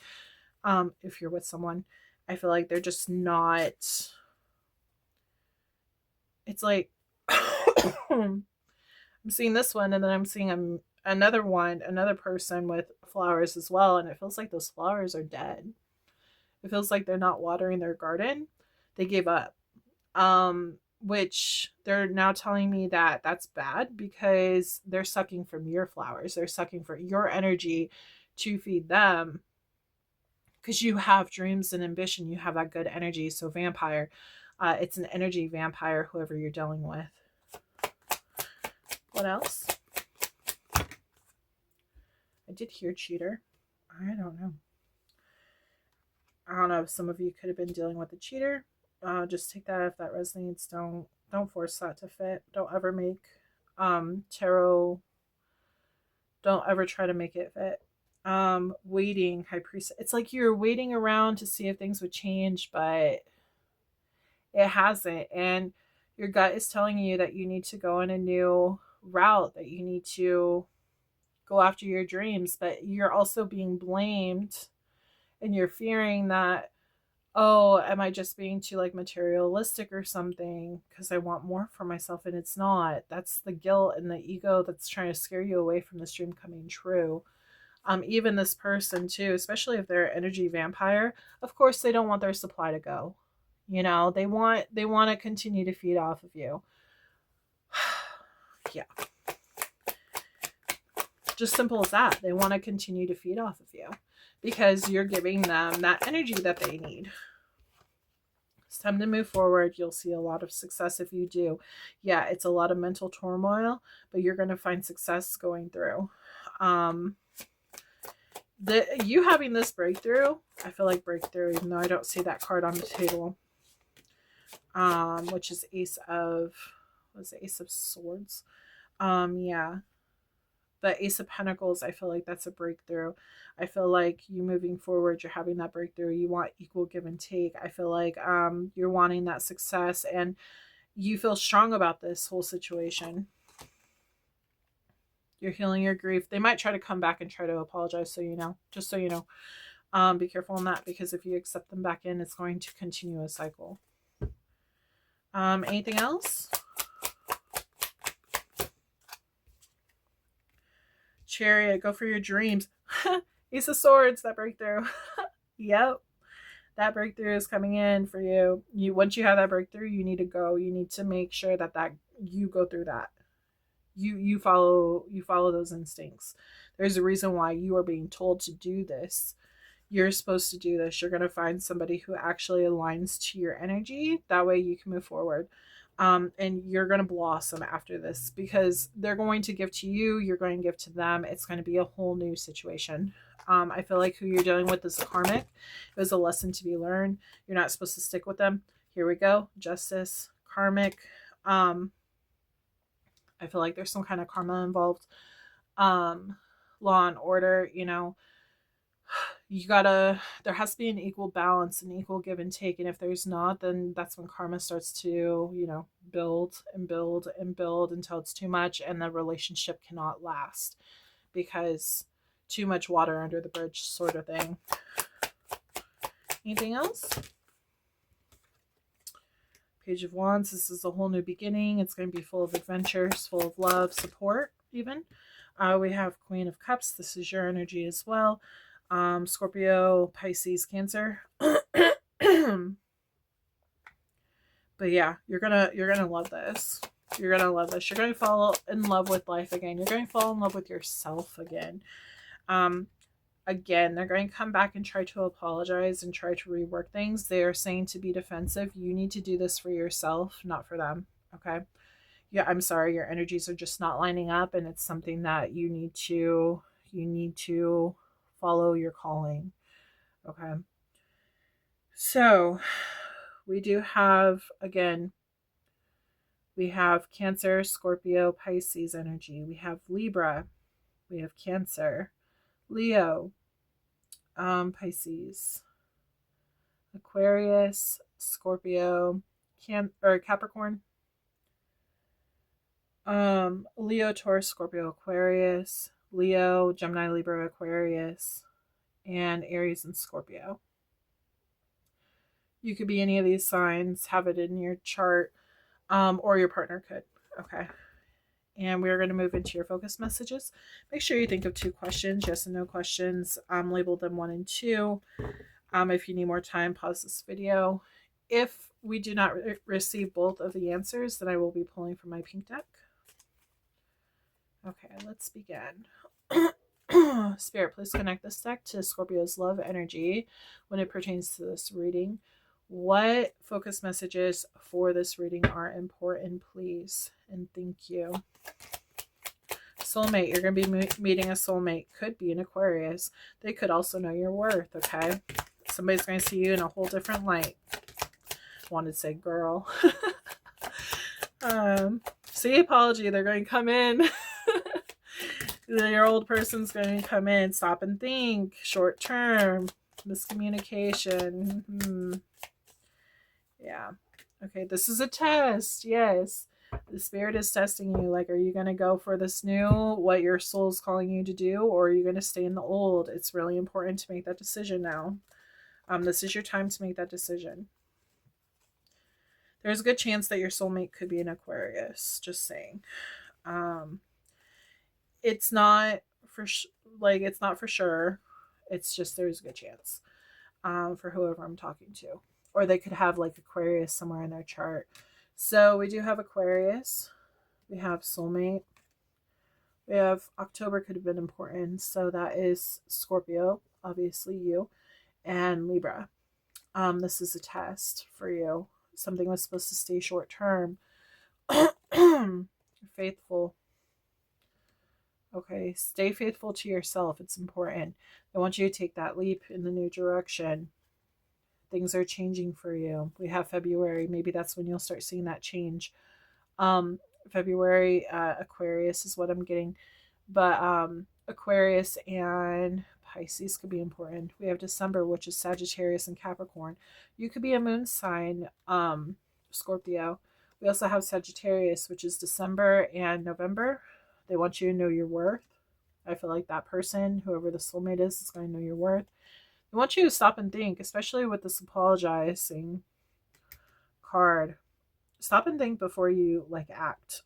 if you're with someone, I feel like they're just not. It's like I'm seeing this one, and then I'm seeing another person with flowers as well, and it feels like those flowers are dead. It feels like they're not watering their garden. They gave up. Which they're now telling me that that's bad because they're sucking from your flowers. They're sucking for your energy to feed them because you have dreams and ambition. You have that good energy. So vampire, it's an energy vampire, whoever you're dealing with. What else? I did hear cheater. I don't know. I don't know if some of you could have been dealing with a cheater. Just take that if that resonates. Don't force that to fit. Don't ever make tarot. Don't ever try to make it fit. Waiting, high priest. It's like you're waiting around to see if things would change, but it hasn't. And your gut is telling you that you need to go in a new route, that you need to go after your dreams, but you're also being blamed and you're fearing that, oh, am I just being too like materialistic or something because I want more for myself? And it's not. That's the guilt and the ego that's trying to scare you away from this dream coming true. Even this person too, especially if they're an energy vampire, of course they don't want their supply to go. You know, they want to continue to feed off of you. Yeah. Just simple as that. They want to continue to feed off of you because you're giving them that energy that they need. It's time to move forward. You'll see a lot of success if you do. Yeah, it's a lot of mental turmoil, but you're going to find success going through. You having this breakthrough, I feel like breakthrough, even though I don't see that card on the table, which is Ace of Swords. Yeah. The Ace of Pentacles, I feel like that's a breakthrough. I feel like you moving forward, you're having that breakthrough. You want equal give and take. I feel like you're wanting that success and you feel strong about this whole situation. You're healing your grief. They might try to come back and try to apologize, so you know. Just so you know. Be careful on that because if you accept them back in, it's going to continue a cycle. Anything else? Chariot, go for your dreams. Ace of Swords, that breakthrough. Yep. That breakthrough is coming in for you. Once you have that breakthrough, you need to go. You need to make sure that you go through that. You follow those instincts. There's a reason why you are being told to do this. You're supposed to do this. You're going to find somebody who actually aligns to your energy. That way you can move forward. And you're going to blossom after this because they're going to give to you. You're going to give to them. It's going to be a whole new situation. I feel like who you're dealing with is a karmic. It was a lesson to be learned. You're not supposed to stick with them. Here we go. Justice, karmic. I feel like there's some kind of karma involved. Law and order, you know. There has to be an equal balance, an equal give and take. And if there's not, then that's when karma starts to, you know, build and build and build until it's too much and the relationship cannot last because too much water under the bridge sort of thing. Anything else? Page of Wands. This is a whole new beginning. It's going to be full of adventures, full of love, support even. We have Queen of Cups. This is your energy as well. Scorpio, Pisces, Cancer. But yeah, you're gonna love this. You're gonna love this. You're gonna fall in love with life again. You're going to fall in love with yourself again. Again, they're going to come back and try to apologize and try to rework things. They are saying to be defensive. You need to do this for yourself, not for them. Okay. Yeah, I'm sorry. Your energies are just not lining up, and it's something that you need to follow your calling. Okay. So we do have, again, we have Cancer, Scorpio, Pisces energy. We have Libra. We have Cancer, Leo, Pisces, Aquarius, Scorpio, Capricorn, Leo, Taurus, Scorpio, Aquarius, Leo, Gemini, Libra, Aquarius, and Aries and Scorpio. You could be any of these signs, have it in your chart, or your partner could. Okay. And we're going to move into your focus messages. Make sure you think of 2 questions, yes and no questions. Label them 1 and 2. If you need more time, pause this video. If we do not receive both of the answers, then I will be pulling from my pink deck. Okay, let's begin. Spirit, please connect this deck to Scorpio's love energy when it pertains to this reading. What focus messages for this reading are important, please? And thank you. Soulmate, you're going to be meeting a soulmate. Could be an Aquarius. They could also know your worth, okay? Somebody's going to see you in a whole different light. Wanted to say girl. See, apology. They're going to come in. Your old person's going to come in. Stop and think. Short term. Miscommunication. Yeah. Okay, this is a test. Yes. The spirit is testing you. Like, are you going to go for this new, what your soul's calling you to do, or are you going to stay in the old? It's really important to make that decision now. This is your time to make that decision. There's a good chance that your soulmate could be an Aquarius. Just saying. It's not for it's not for sure. It's just there's a good chance for whoever I'm talking to. Or they could have like Aquarius somewhere in their chart. So we do have Aquarius. We have soulmate. We have October could have been important. So that is Scorpio, obviously you, and Libra. This is a test for you. Something was supposed to stay short term. Faithful. Okay, stay faithful to yourself. It's important. I want you to take that leap in the new direction. Things are changing for you. We have February. Maybe that's when you'll start seeing that change. February, Aquarius is what I'm getting. But Aquarius and Pisces could be important. We have December, which is Sagittarius and Capricorn. You could be a moon sign, Scorpio. We also have Sagittarius, which is December and November. They want you to know your worth. I feel like that person, whoever the soulmate is going to know your worth. They want you to stop and think, especially with this apologizing card. Stop and think before you act.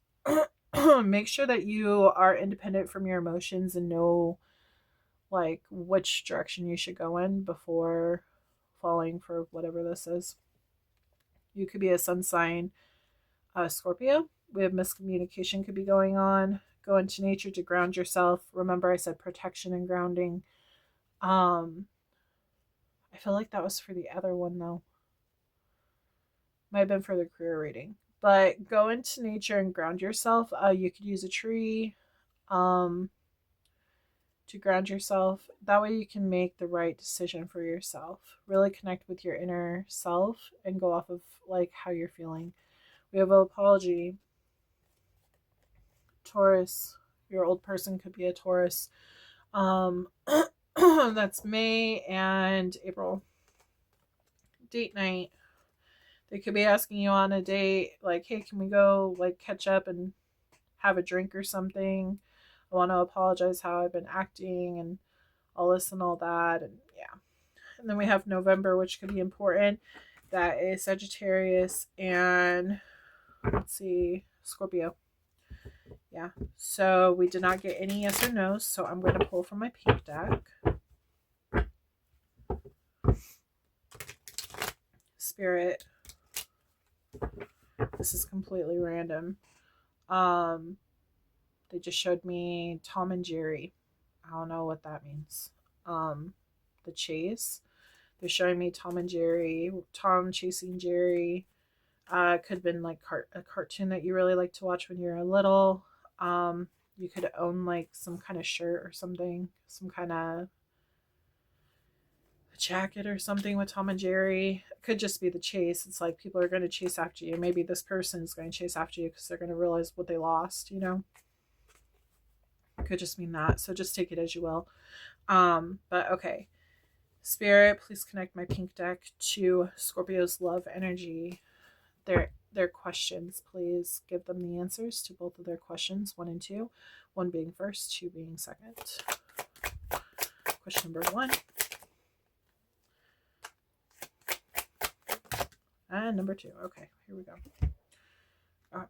Make sure that you are independent from your emotions and know which direction you should go in before falling for whatever this is. You could be a sun sign, Scorpio. We have miscommunication could be going on. Go into nature to ground yourself. Remember I said protection and grounding. I feel like that was for the other one though. Might have been for the career reading. But go into nature and ground yourself. You could use a tree to ground yourself. That way you can make the right decision for yourself. Really connect with your inner self and go off of how you're feeling. We have an apology. Taurus. Your old person could be a Taurus. That's May and April. Date night. They could be asking you on a date, hey, can we go catch up and have a drink or something? I want to apologize how I've been acting and all this and all that. And yeah. And then we have November, which could be important. That is Sagittarius and let's see, Scorpio. Yeah. So we did not get any yes or no's. So I'm going to pull from my pink deck. Spirit. This is completely random. They just showed me Tom and Jerry. I don't know what that means. The chase. They're showing me Tom and Jerry. Tom chasing Jerry. Could have been a cartoon that you really like to watch when you're little. You could own some kind of shirt or something. Some kind of jacket or something with Tom and Jerry. It could just be the chase. It's people are going to chase after you. Maybe this person is going to chase after you because they're going to realize what they lost, It could just mean that. So just take it as you will. But okay. Spirit, please connect my pink deck to Scorpio's love energy. Their questions, please give them the answers to both of their questions, 1 and 2. 1 being first, 2 being second. Question number 1. And number 2. Okay, here we go. All right.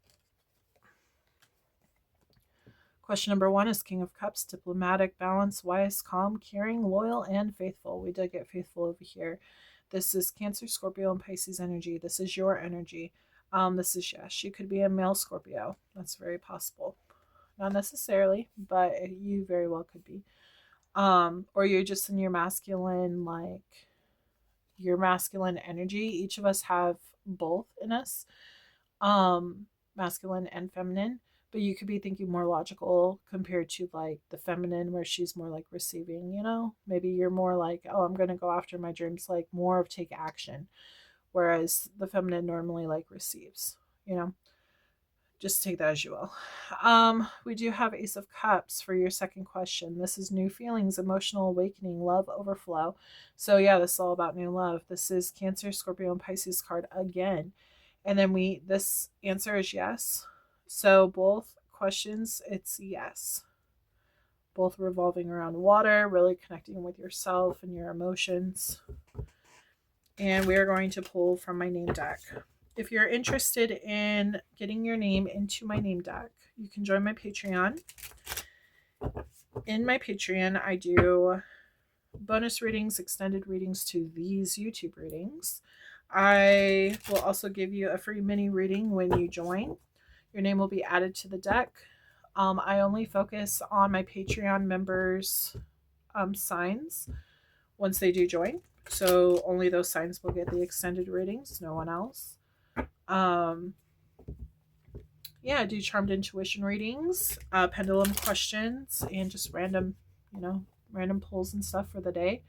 Question number 1 is King of Cups, diplomatic, balanced, wise, calm, caring, loyal, and faithful. We did get faithful over here. This is Cancer, Scorpio, and Pisces energy. This is your energy. This is, yes, you could be a male Scorpio. That's very possible. Not necessarily, but you very well could be. Or you're just in your masculine, like your masculine energy. Each of us have both in us, masculine and feminine. But you could be thinking more logical compared to like the feminine, where she's more like receiving, you know? Maybe you're more like, oh, I'm going to go after my dreams, like more of take action. Whereas the feminine normally like receives, you know? Just take that as you will. We do have Ace of Cups for your second question. This is new feelings, emotional awakening, love overflow. So yeah, this is all about new love. This is Cancer, Scorpio, and Pisces card again. And then this answer is yes. So both questions, it's yes. Both revolving around water, really connecting with yourself and your emotions. And we are going to pull from my name deck. If you're interested in getting your name into my name deck, you can join my Patreon. In my Patreon, I do bonus readings, extended readings to these YouTube readings. I will also give you a free mini reading when you join. Your name will be added to the deck. I only focus on my Patreon members' signs once they do join. So only those signs will get the extended readings, no one else. Yeah, I do charmed intuition readings, pendulum questions, and just random, random pulls and stuff for the day.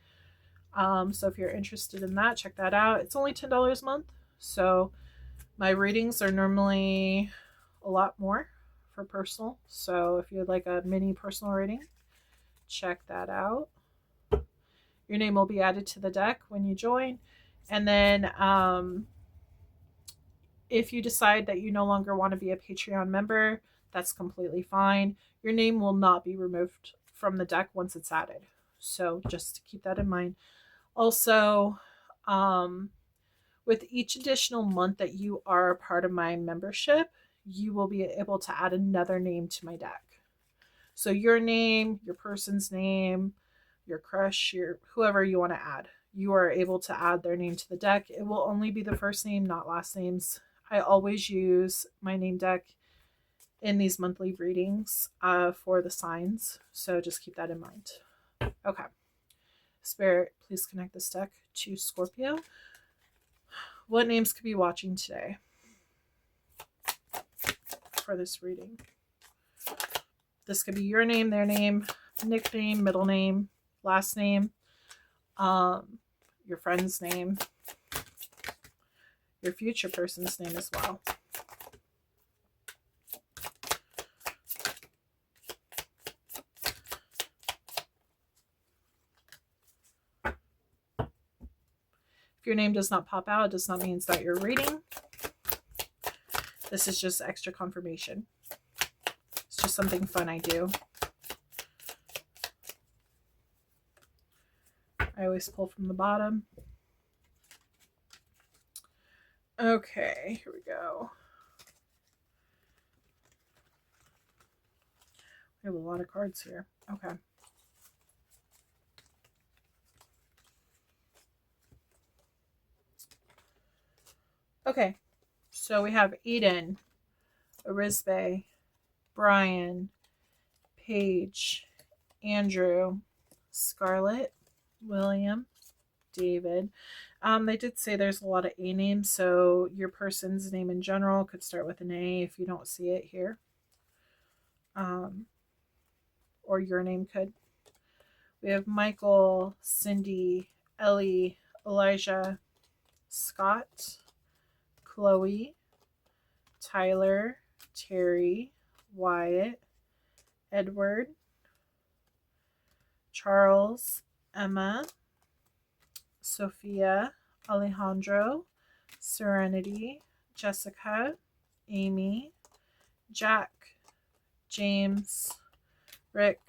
So if you're interested in that, check that out. It's only $10 a month. So my readings are normally a lot more for personal. So if you'd like a mini personal reading, check that out. Your name will be added to the deck when you join. And then if you decide that you no longer want to be a Patreon member, that's completely fine. Your name will not be removed from the deck once it's added. So just keep that in mind. Also, with each additional month that you are a part of my membership, you will be able to add another name to my deck. So your name, your person's name, your crush, whoever you want to add, you are able to add their name to the deck. It will only be the first name, not last names. I always use my name deck in these monthly readings for the signs. So just keep that in mind. Okay. Spirit, please connect this deck to Scorpio. What names could be watching today for this reading? This could be your name, their name, nickname, middle name, last name, your friend's name, your future person's name as well. If your name does not pop out, it does not mean that you're reading. This is just extra confirmation. It's just something fun I do. I always pull from the bottom. Okay, here we go. We have a lot of cards here. Okay. Okay, so we have Eden, Arisbe, Brian, Paige, Andrew, Scarlett, William, David. They did say there's a lot of A names, so your person's name in general could start with an A if you don't see it here. Or your name could. We have Michael, Cindy, Ellie, Elijah, Scott, Chloe, Tyler, Terry, Wyatt, Edward, Charles, Emma, Sophia, Alejandro, Serenity, Jessica, Amy, Jack, James, Rick,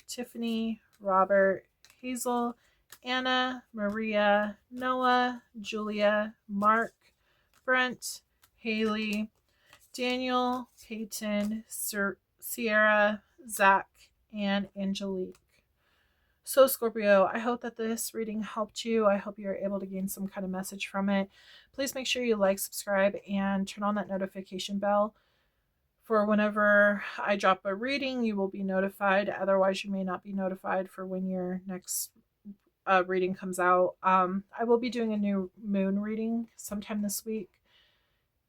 Tiffany, Robert, Hazel, Anna, Maria, Noah, Julia, Mark, Brent, Haley, Daniel, Peyton, Sierra, Zach, and Angelique. So, Scorpio, I hope that this reading helped you. I hope you're able to gain some kind of message from it. Please make sure you like, subscribe, and turn on that notification bell. For whenever I drop a reading, you will be notified. Otherwise, you may not be notified for when your next reading comes out. I will be doing a new moon reading sometime this week.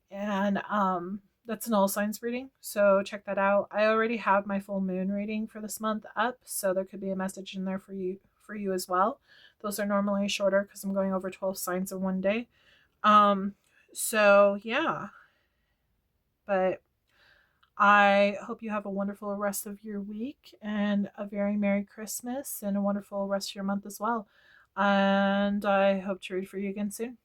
And that's an all signs reading, so check that out. I already have my full moon reading for this month up, so there could be a message in there for you as well. Those are normally shorter because I'm going over 12 signs in one day. So yeah, but I hope you have a wonderful rest of your week and a very Merry Christmas and a wonderful rest of your month as well. And I hope to read for you again soon.